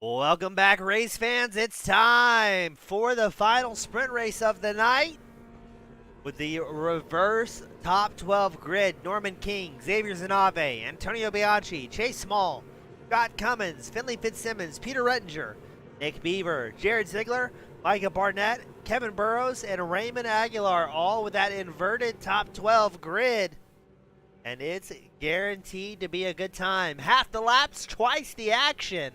Welcome back, race fans. It's time for the final sprint race of the night with the reverse top 12 grid. Norman King, Xavier Zanave, Antonio Bianchi, Chase Small, Scott Cummins, Finley Fitzsimmons, Peter Rettinger, Nick Beaver, Jared Ziegler, Micah Barnett, Kevin Burrows, and Raymond Aguilar, all with that inverted top 12 grid. And it's guaranteed to be a good time. Half the laps, twice the action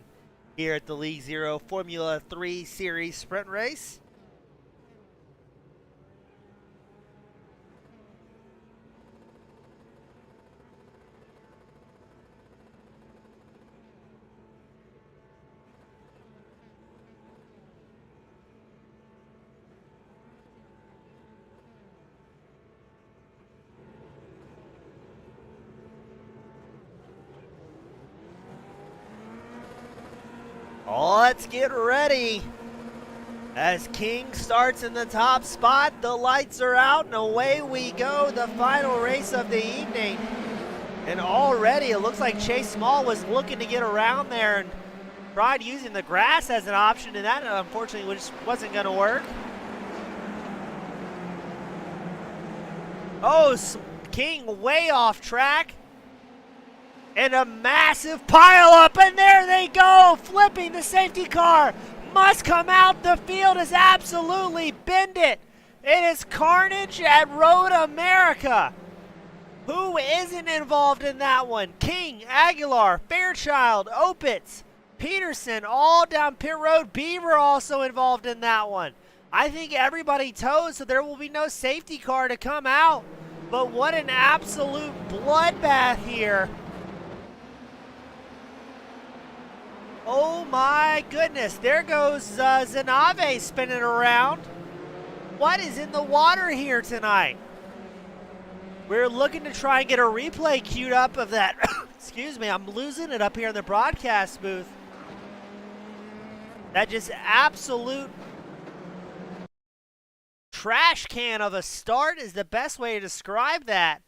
here at the League Zero Formula 3 Series Sprint Race. Let's get ready. As King starts in the top spot, the lights are out, and away we go, the final race of the evening. And already it looks like Chase Small was looking to get around there and tried using the grass as an option, and that unfortunately just wasn't going to work. Oh, King way off track. And a massive pileup, and there they go, flipping the safety car. Must come out. The field has absolutely binned it. It is carnage at Road America. Who isn't involved in that one? King, Aguilar, Fairchild, Opitz, Peterson, all down pit road. Beaver also involved in that one. I think everybody tows, so there will be no safety car to come out. But what an absolute bloodbath here. Oh my goodness, there goes Zanave spinning around. What is in the water here tonight? We're looking to try and get a replay queued up of that. Excuse me, I'm losing it up here in the broadcast booth. That just absolute trash can of a start is the best way to describe that.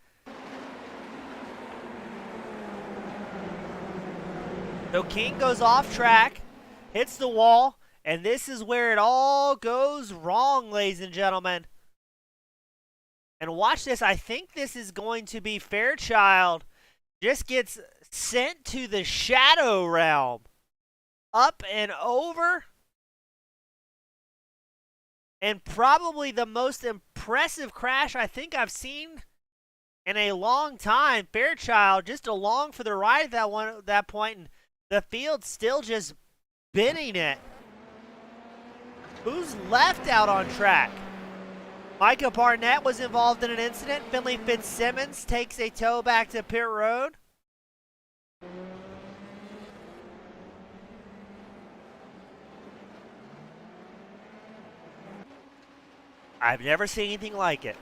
So King goes off track, hits the wall, and this is where it all goes wrong, ladies and gentlemen. And watch this. I think this is going to be Fairchild. Just gets sent to the shadow realm. Up and over. And probably the most impressive crash I think I've seen in a long time. Fairchild just along for the ride at that point. And the field's still just binning it. Who's left out on track? Micah Barnett was involved in an incident. Finley Fitzsimmons takes a tow back to pit road. I've never seen anything like it.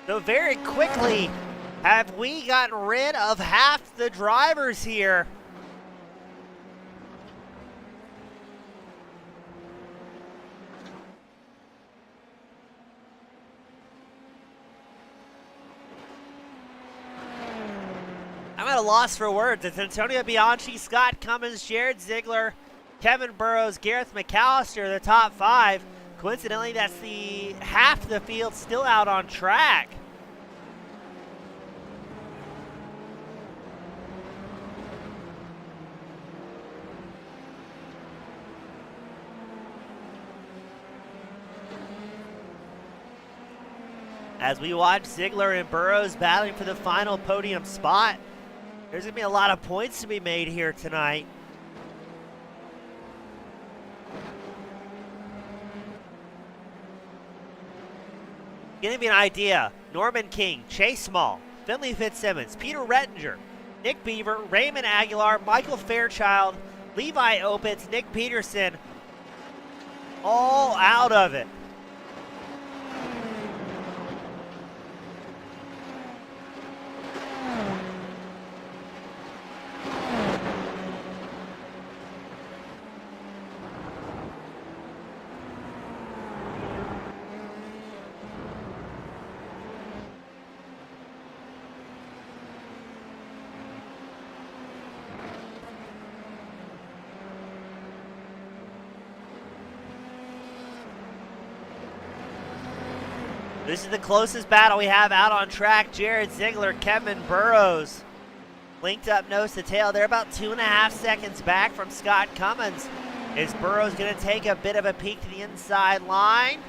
So very quickly, have we gotten rid of half the drivers here? I'm at a loss for words. It's Antonio Bianchi, Scott Cummins, Jared Ziegler, Kevin Burrows, Gareth McAllister, the top five. Coincidentally, that's the half the field still out on track. As we watch Ziegler and Burrows battling for the final podium spot, there's going to be a lot of points to be made here tonight. To give you an idea, Norman King, Chase Small, Finley Fitzsimmons, Peter Rettinger, Nick Beaver, Raymond Aguilar, Michael Fairchild, Levi Opitz, Nick Peterson, all out of it. This is the closest battle we have out on track. Jared Ziegler, Kevin Burrows. linked up nose to tail. They're about 2.5 seconds back from Scott Cummins. Is Burrows going to take a bit of a peek to the inside line?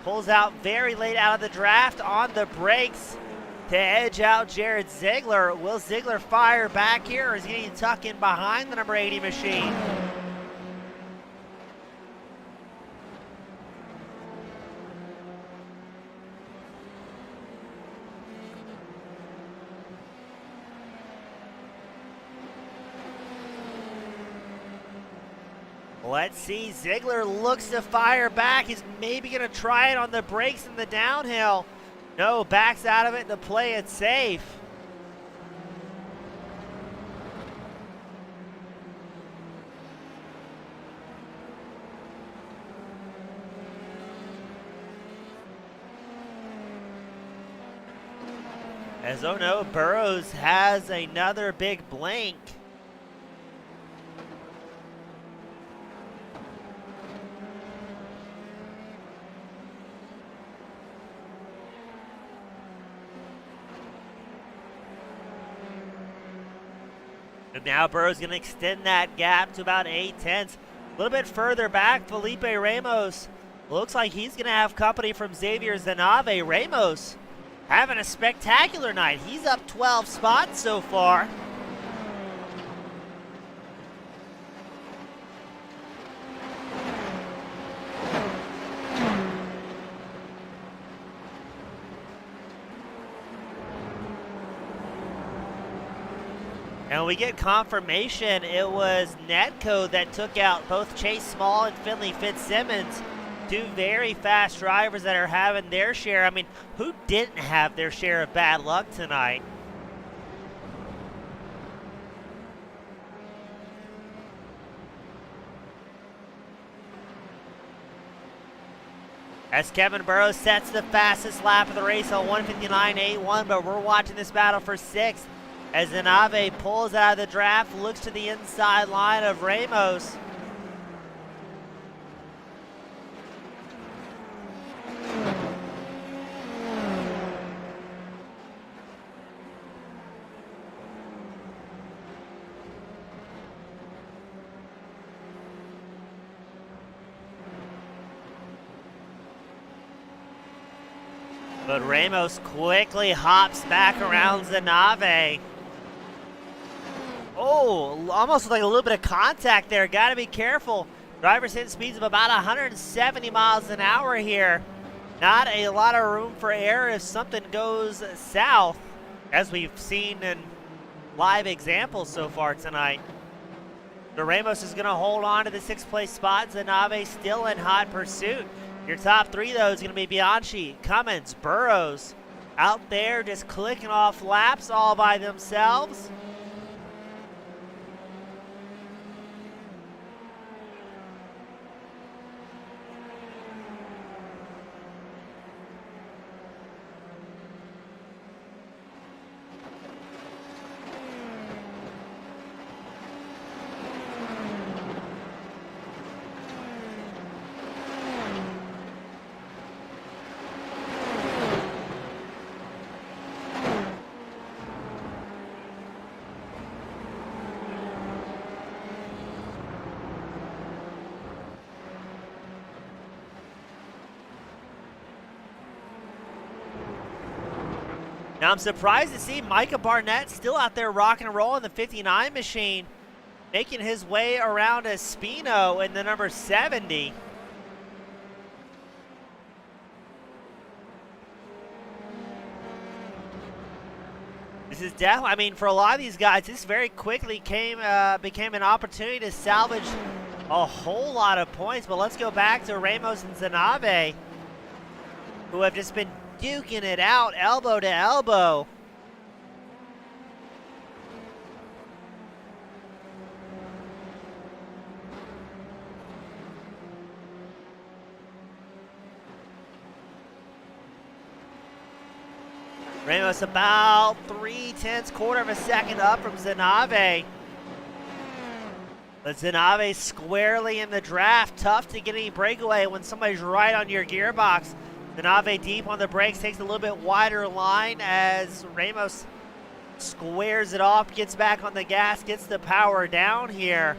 Pulls out very late out of the draft on the brakes to edge out Jared Ziegler. Will Ziegler fire back here, or is he going to tuck in behind the number 80 machine? Let's see, Ziegler looks to fire back. He's maybe going to try it on the brakes in the downhill. No, backs out of it to play it safe. As oh no, Burrows has another big blank. And now Burrows going to extend that gap to about 8/10. A little bit further back, Felipe Ramos. Looks like he's going to have company from Xavier Zanave. Ramos having a spectacular night. He's up 12 spots so far. And we get confirmation it was Netco that took out both Chase Small and Finley Fitzsimmons. Two very fast drivers that are having their share. I mean, who didn't have their share of bad luck tonight? As Kevin Burrows sets the fastest lap of the race on 1:59.81, but we're watching this battle for sixth. As Zanave pulls out of the draft, looks to the inside line of Ramos. But Ramos quickly hops back around Zanave. Oh, almost like a little bit of contact there. Got to be careful. Driver's hitting speeds of about 170 miles an hour here. Not a lot of room for error if something goes south, as we've seen in live examples so far tonight. The Ramos is going to hold on to the 6th place spot. Zanave still in hot pursuit. Your top three, though, is going to be Bianchi, Cummins, Burrows. Out there just clicking off laps all by themselves. Now I'm surprised to see Micah Barnett still out there rocking and rolling the 59 machine, making his way around Espino in the number 70. This is definitely, I mean, for a lot of these guys, this very quickly became an opportunity to salvage a whole lot of points. But let's go back to Ramos and Zanave, who have just been duking it out elbow to elbow. Ramos about 3/10, quarter of a second up from Zanave. But Zanave squarely in the draft. Tough to get any breakaway when somebody's right on your gearbox. Zanave deep on the brakes, takes a little bit wider line as Ramos Squares it off, gets back on the gas, gets the power down here.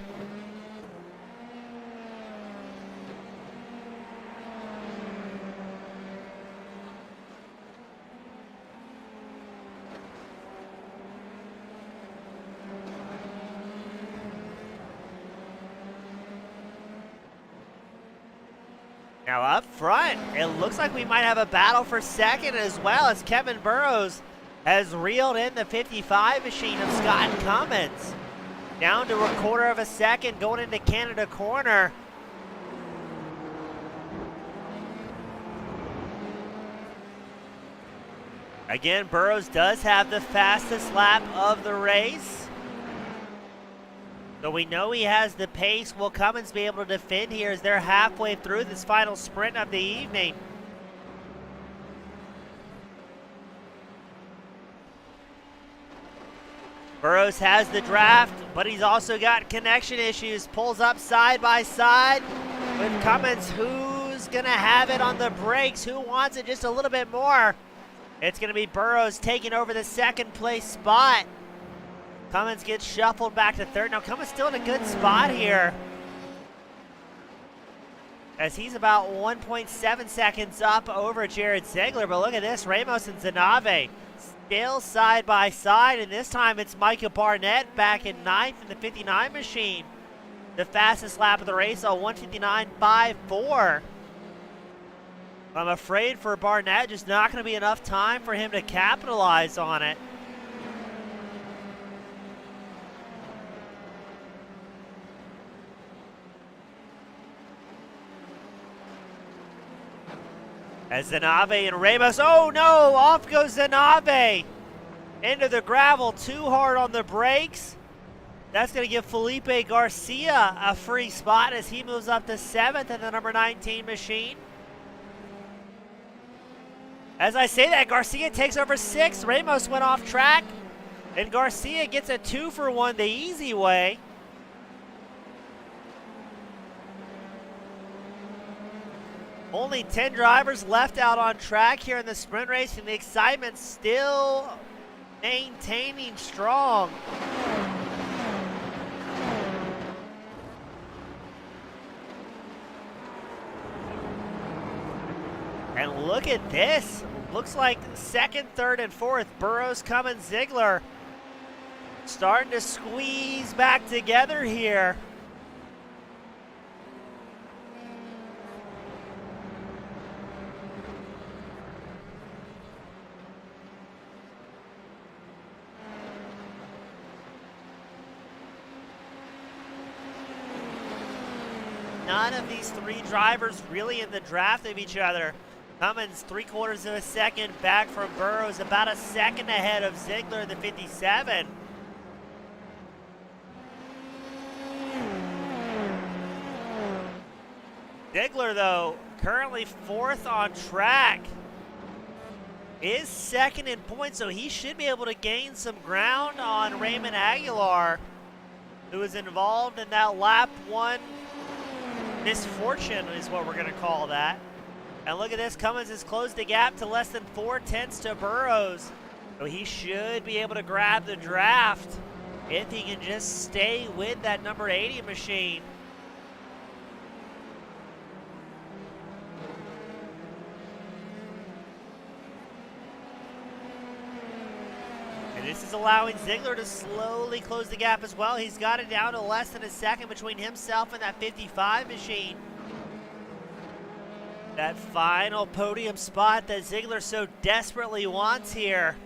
Now up front, it looks like we might have a battle for second as well, as Kevin Burrows has reeled in the 55 machine of Scott Cummins. Down to a quarter of a second going into Canada corner. Again, Burrows does have the fastest lap of the race. So we know he has the pace. Will Cummins be able to defend here as they're halfway through this final sprint of the evening? Burrows has the draft, but he's also got connection issues. Pulls up side by side with Cummins. Who's going to have it on the brakes? Who wants it just a little bit more? It's going to be Burrows taking over the second place spot. Cummins gets shuffled back to third. Now Cummins still in a good spot here, as he's about 1.7 seconds up over Jared Ziegler. But look at this, Ramos and Zanave still side by side, and this time it's Micah Barnett back in ninth in the 59 machine. The fastest lap of the race, a 1:59.54. I'm afraid for Barnett, just not going to be enough time for him to capitalize on it. As Zanave and Ramos, oh no, off goes Zanave into the gravel, too hard on the brakes. That's going to give Felipe Garcia a free spot as he moves up to 7th in the number 19 machine. As I say that, Garcia takes over 6th. Ramos went off track, and Garcia gets a 2-for-1 the easy way. Only 10 drivers left out on track here in the sprint race, and the excitement still maintaining strong. And look at this. Looks like second, third, and fourth, Burrows, Cummins, Ziegler starting to squeeze back together here. None of these three drivers really in the draft of each other. Cummins 3/4 of a second back from Burrows, about a second ahead of Ziegler in the 57. Ziegler, though, currently 4th on track, is 2nd in points, so he should be able to gain some ground on Raymond Aguilar, who was involved in that lap 1 misfortune is what we're going to call that. And look at this, Cummins has closed the gap to less than 4/10 to Burrows. So he should be able to grab the draft if he can just stay with that number 80 machine. And this is allowing Ziegler to slowly close the gap as well. He's got it down to less than a second between himself and that 55 machine. That final podium spot that Ziegler so desperately wants here.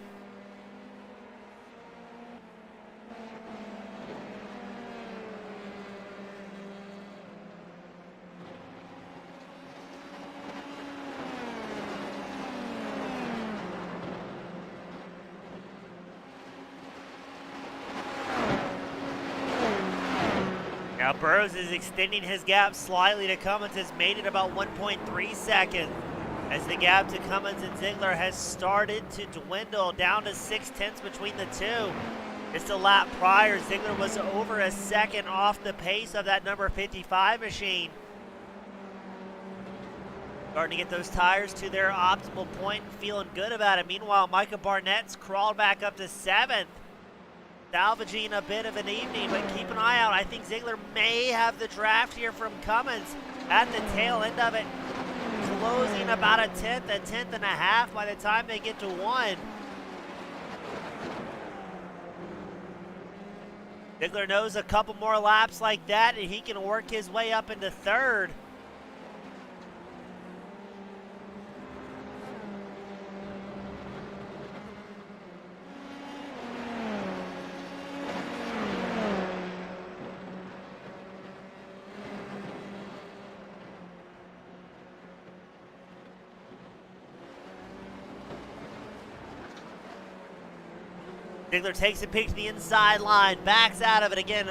Now Burrows is extending his gap slightly to Cummins, has made it about 1.3 seconds as the gap to Cummins and Ziegler has started to dwindle down to 6/10 between the two. Just a lap prior, Ziegler was over a second off the pace of that number 55 machine. Starting to get those tires to their optimal point and feeling good about it. Meanwhile, Micah Barnett's crawled back up to 7th. salvaging a bit of an evening, but keep an eye out. I think Ziegler may have the draft here from Cummins at the tail end of it, closing about a tenth and a half by the time they get to 1. Ziegler knows a couple more laps like that, and he can work his way up into 3rd. Ziegler takes a peek to the inside line, backs out of it again.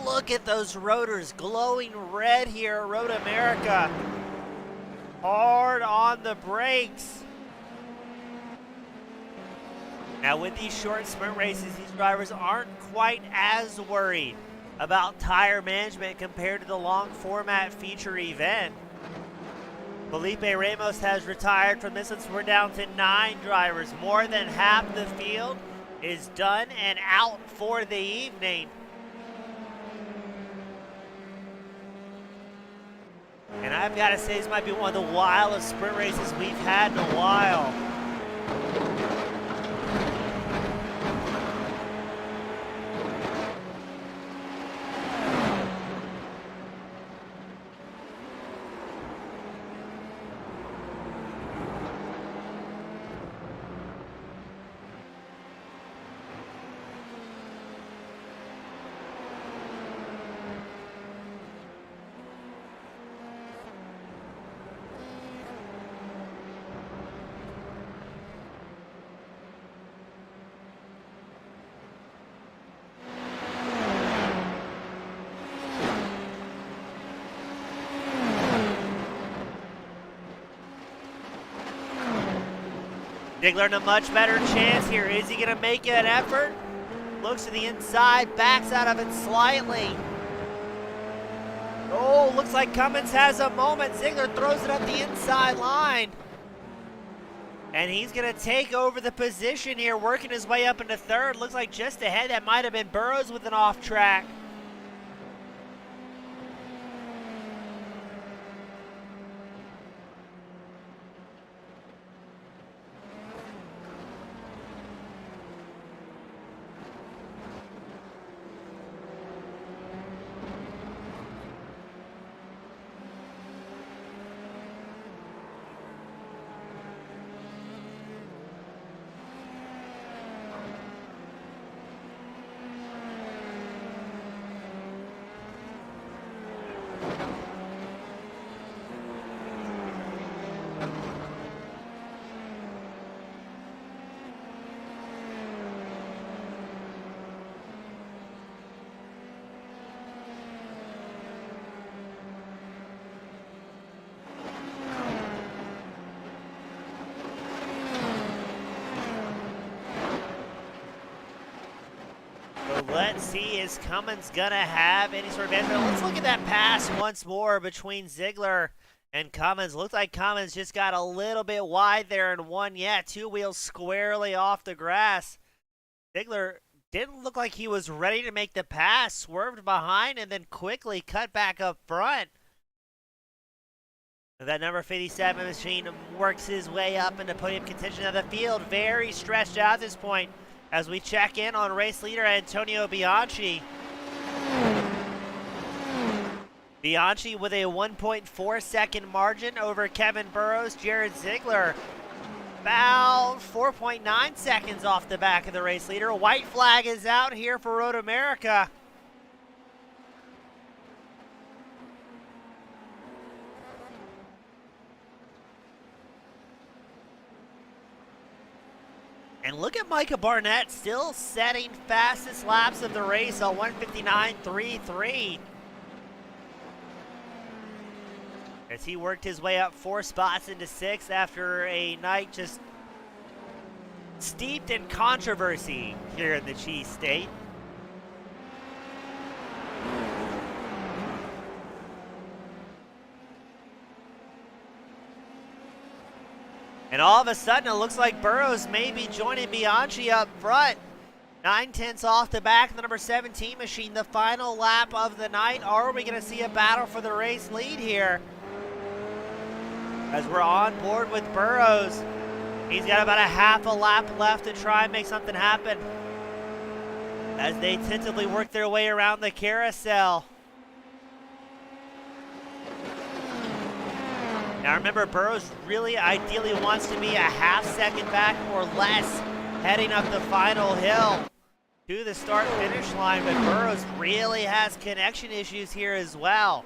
Look at those rotors glowing red here, Road America. Hard on the brakes. Now with these short sprint races, these drivers aren't quite as worried about tire management compared to the long format feature event. Felipe Ramos has retired from this one, so we're down to 9 drivers. More than half the field is done and out for the evening. And I've got to say, this might be one of the wildest sprint races we've had in a while. Ziegler in a much better chance here. Is he going to make an effort? Looks to the inside, backs out of it slightly. Oh, looks like Cummins has a moment. Ziegler throws it up the inside line. And he's going to take over the position here, working his way up into 3rd. Looks like just ahead, that might have been Burrows with an off track. Let's see, is Cummins gonna have any sort of advantage? Let's look at that pass once more between Ziegler and Cummins. Looks like Cummins just got a little bit wide there and won. Yeah, 2 wheels squarely off the grass. Ziegler didn't look like he was ready to make the pass, swerved behind and then quickly cut back up front. That number 57 machine works his way up into podium contention of the field. Very stretched out at this point as we check in on race leader Antonio Bianchi. Bianchi with a 1.4 second margin over Kevin Burrows. Jared Ziegler about 4.9 seconds off the back of the race leader. A white flag is out here for Road America. And look at Micah Barnett still setting fastest laps of the race, a 1:59.33. As he worked his way up 4 spots into 6th after a night just steeped in controversy here in the Cheese State. And all of a sudden, it looks like Burrows may be joining Bianchi up front. 9/10 off the back of the number 17 machine, the final lap of the night. Are we going to see a battle for the race lead here? As we're on board with Burrows. He's got about a half a lap left to try and make something happen as they tentatively work their way around the carousel. Now remember, Burrows really ideally wants to be a half second back or less heading up the final hill to the start-finish line, but Burrows really has connection issues here as well.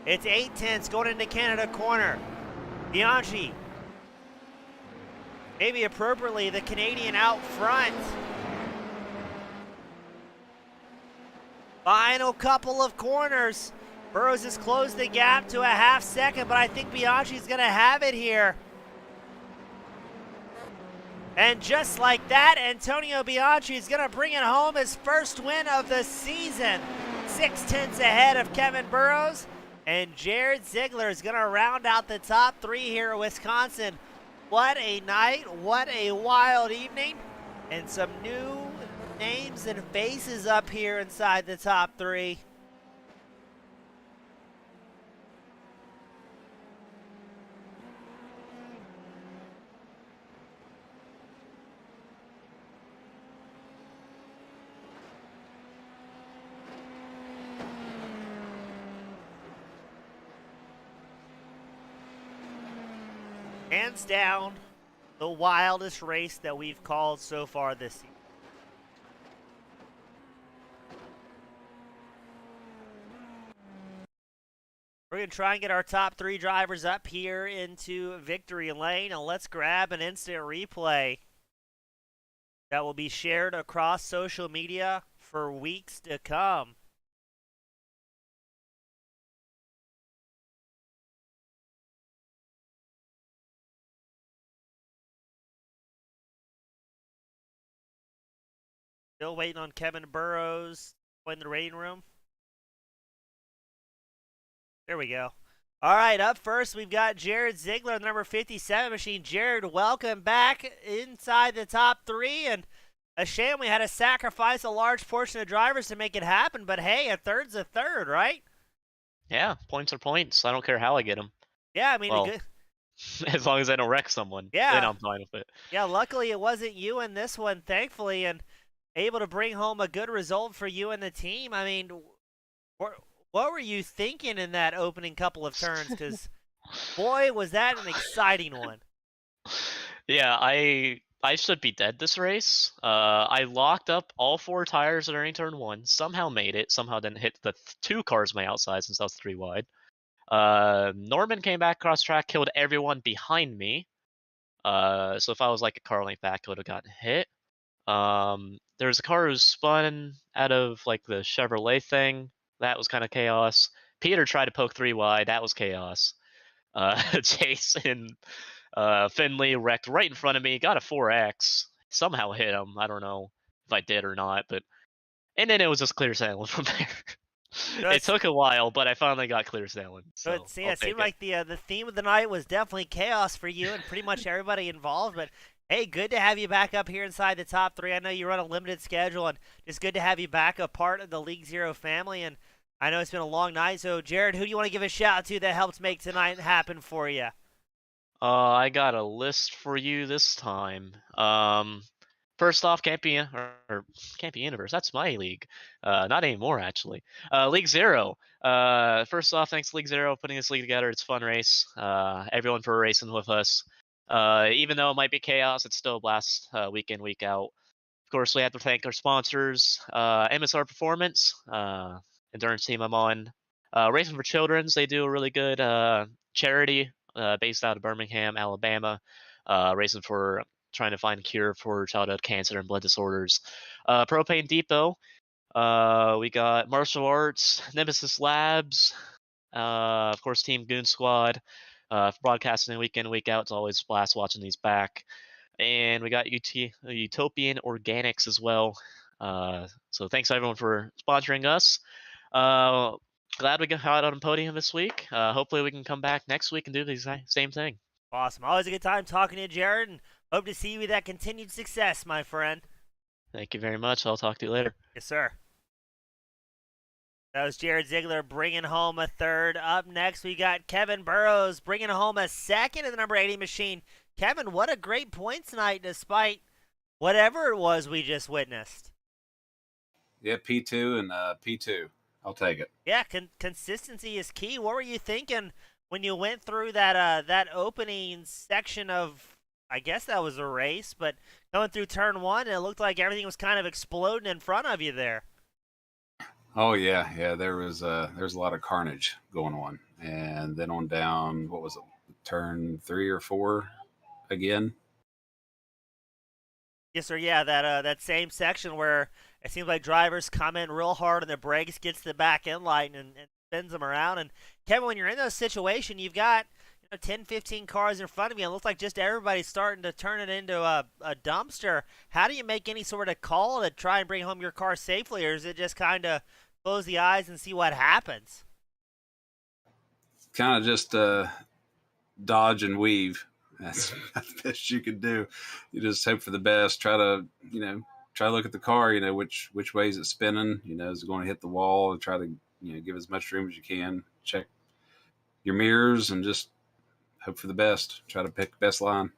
It's 8/10 going into Canada corner. Bianchi, maybe appropriately, the Canadian out front. Final couple of corners. Burrows has closed the gap to a half second, but I think Bianchi's going to have it here. And just like that, Antonio Bianchi is going to bring it home, his first win of the season. 6/10 ahead of Kevin Burrows. And Jared Ziegler is going to round out the top three here at Wisconsin. What a night, what a wild evening. And some new names and faces up here inside the top three. Hands down, the wildest race that we've called so far this season. We're going to try and get our top three drivers up here into victory lane, and let's grab an instant replay that will be shared across social media for weeks to come. Still waiting on Kevin Burrows in the rating room. There we go. All right, up first, we've got Jared Ziegler, the number 57 machine. Jared, welcome back inside the top three. And a shame we had to sacrifice a large portion of drivers to make it happen. But hey, a third's a third, right? Yeah, points are points. I don't care how I get them. Yeah, I mean, Well, good. as long as I don't wreck someone, Yeah. then I'm fine with it. Yeah, luckily it wasn't you in this one, thankfully, and able to bring home a good result for you and the team. I mean, what were you thinking in that opening couple of turns? Because, boy, was that an exciting one. Yeah, I should be dead this race. I locked up all four tires during turn one. Somehow made it. Somehow didn't hit the two cars on my outside since I was 3 wide. Norman came back across track, killed everyone behind me. So if I was like a car length back, I would have gotten hit. There was a car who spun out of like the Chevrolet thing. That was kind of chaos. Peter tried to poke 3 wide. That was chaos. Jason Finley wrecked right in front of me. Got a 4X. Somehow hit him. I don't know if I did or not, but and then it was just clear sailing from there. It took a while, but I finally got clear sailing. So it seemed like the theme of the night was definitely chaos for you and pretty much everybody involved. But hey, good to have you back up here inside the top three. I know you run a limited schedule, and it's good to have you back a part of the League Zero family. And I know it's been a long night. So, Jared, who do you want to give a shout out to that helped make tonight happen for you? I got a list for you this time. First off, Can't Be Universe. That's my league. Not anymore, actually. League Zero. First off, thanks League Zero for putting this league together. It's a fun race. Everyone for racing with us. Even though it might be chaos, it's still a blast week in, week out. Of course, we have to thank our sponsors, MSR Performance, endurance team I'm on. Racing for Children's, they do a really good charity based out of Birmingham, Alabama, racing for trying to find a cure for childhood cancer and blood disorders. Propane Depot, we got Martial Arts, Nemesis Labs, of course, Team Goon Squad, broadcasting week in, week out. It's always a blast watching these back. And we got Utopian Organics as well. So thanks everyone for sponsoring us. Glad we got out on the podium this week. Hopefully we can come back next week and do the same thing. Awesome. Always a good time talking to you, Jared, and hope to see you with that continued success, my friend. Thank you very much. I'll talk to you later. Yes, sir. That was Jared Ziegler bringing home a third. Up next, we got Kevin Burrows bringing home a second in the number 80 machine. Kevin, what a great point tonight despite whatever it was we just witnessed. Yeah, P2 and P2. I'll take it. Yeah, consistency is key. What were you thinking when you went through that opening section of, I guess that was a race, but going through turn one, it looked like everything was kind of exploding in front of you there. Oh yeah. There's a lot of carnage going on, and then on down, what was it, turn 3 or 4 again? Yes, sir. Yeah, that same section where it seems like drivers come in real hard and the brakes gets the back end light and spins them around. And Kevin, when you're in those situations, you've got 10, 15 cars in front of you. And it looks like just everybody's starting to turn it into a dumpster. How do you make any sort of call to try and bring home your car safely, or is it just kind of close the eyes and see what happens? Kind of just dodge and weave. That's the best you can do. You just hope for the best. Try to look at the car. Which way is it spinning? Is it going to hit the wall? And try to give as much room as you can. Check your mirrors and just hope for the best. Try to pick the best line.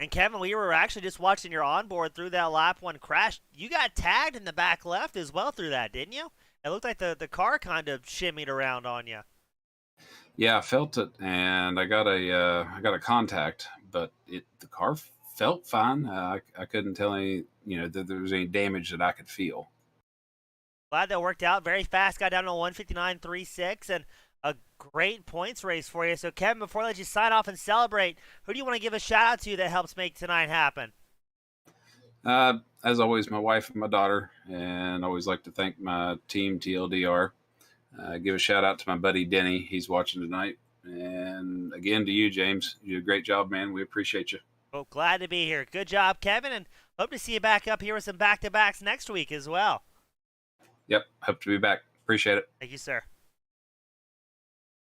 And Kevin, we were actually just watching your onboard through that lap one crash. You got tagged in the back left as well through that, didn't you? It looked like the car kind of shimmied around on you. Yeah, I felt it, and I got a contact, but the car felt fine. I couldn't tell that there was any damage that I could feel. Glad that worked out. Very fast. Got down to 159.36 and a great points race for you. So, Kevin, before I let you sign off and celebrate, who do you want to give a shout out to that helps make tonight happen? As always, my wife and my daughter, and I always like to thank my team, TLDR. Give a shout out to my buddy Denny. He's watching tonight. And again to you, James. You did a great job, man. We appreciate you. Well, glad to be here. Good job, Kevin, and hope to see you back up here with some back-to-backs next week as well. Yep, hope to be back. Appreciate it. Thank you, sir.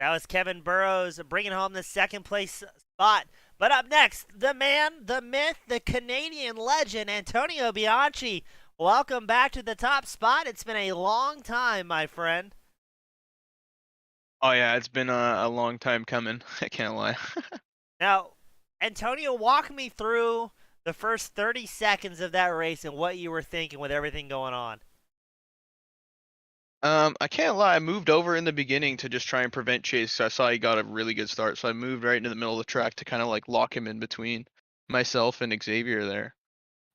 That was Kevin Burrows bringing home the second place spot. But up next, the man, the myth, the Canadian legend, Antonio Bianchi. Welcome back to the top spot. It's been a long time, my friend. Oh yeah, it's been a long time coming. I can't lie. Now, Antonio, walk me through the first 30 seconds of that race and what you were thinking with everything going on. I can't lie. I moved over in the beginning to just try and prevent Chase. So I saw he got a really good start, so I moved right into the middle of the track to kind of like lock him in between myself and Xavier there.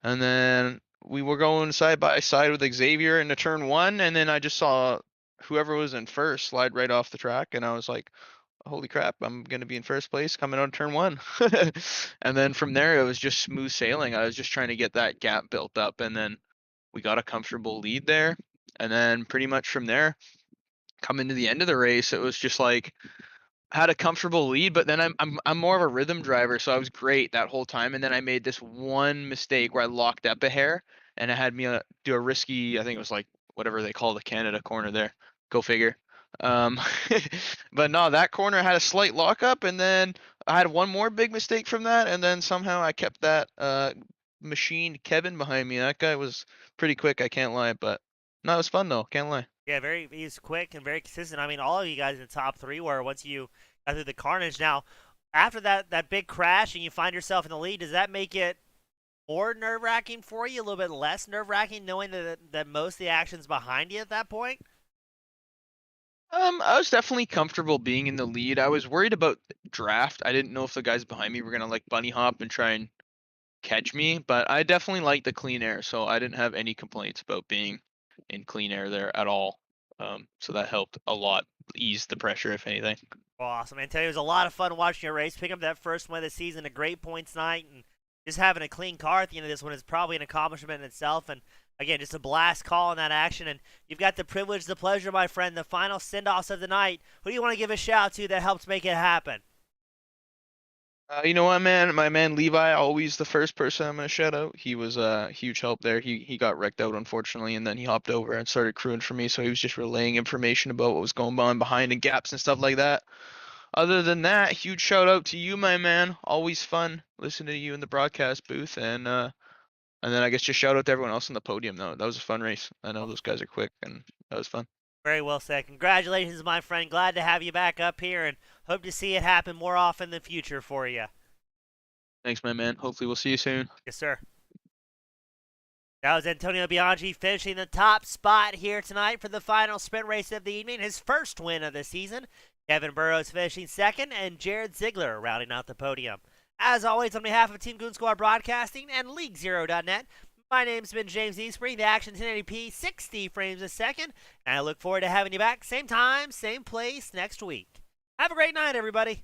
And then we were going side by side with Xavier into turn one, and then I just saw whoever was in first slide right off the track, and I was like, holy crap, I'm gonna be in first place coming out of turn one. And then from there it was just smooth sailing. I was just trying to get that gap built up, and then we got a comfortable lead there. And then pretty much from there, coming to the end of the race, it was just like had a comfortable lead, but then I'm more of a rhythm driver, so I was great that whole time. And then I made this one mistake where I locked up a hair, and it had me do a risky, I think it was like whatever they call the Canada corner there. Go figure. But no, that corner had a slight lockup, and then I had one more big mistake from that, and then somehow I kept that machine Kevin behind me. That guy was pretty quick, I can't lie, but no, it was fun though, can't lie. Yeah, he's quick and very consistent. I mean, all of you guys in the top three were once you got through the carnage. Now, after that big crash and you find yourself in the lead, does that make it more nerve-wracking for you, a little bit less nerve-wracking, knowing that most of the action's behind you at that point? I was definitely comfortable being in the lead. I was worried about draft. I didn't know if the guys behind me were gonna like bunny hop and try and catch me, but I definitely liked the clean air, so I didn't have any complaints about being in clean air there at all. So that helped a lot ease the pressure, if anything. Awesome, man. Tell you, it was a lot of fun watching your race. Picking up that first win of the season, a great points night, and just having a clean car at the end of this one is probably an accomplishment in itself. And again, just a blast call in that action. And you've got the privilege, the pleasure, my friend, the final send-offs of the night. Who do you want to give a shout to that helped make it happen? You know what, man? My man Levi, always the first person I'm gonna shout out. He was a huge help there. He got wrecked out unfortunately, and then he hopped over and started crewing for me. So he was just relaying information about what was going on behind and gaps and stuff like that. Other than that, huge shout out to you, my man. Always fun listening to you in the broadcast booth, and And then I guess just shout out to everyone else on the podium, though. That was a fun race. I know those guys are quick, and that was fun. Very well said. Congratulations, my friend. Glad to have you back up here and hope to see it happen more often in the future for you. Thanks, my man. Hopefully we'll see you soon. Yes, sir. That was Antonio Bianchi finishing the top spot here tonight for the final sprint race of the evening, his first win of the season. Kevin Burrows finishing second, and Jared Ziegler rounding out the podium. As always, on behalf of Team Goon Squad Broadcasting and LeagueZero.net, my name's been James Eastbury, the Action 1080p, 60 frames a second, and I look forward to having you back same time, same place next week. Have a great night, everybody.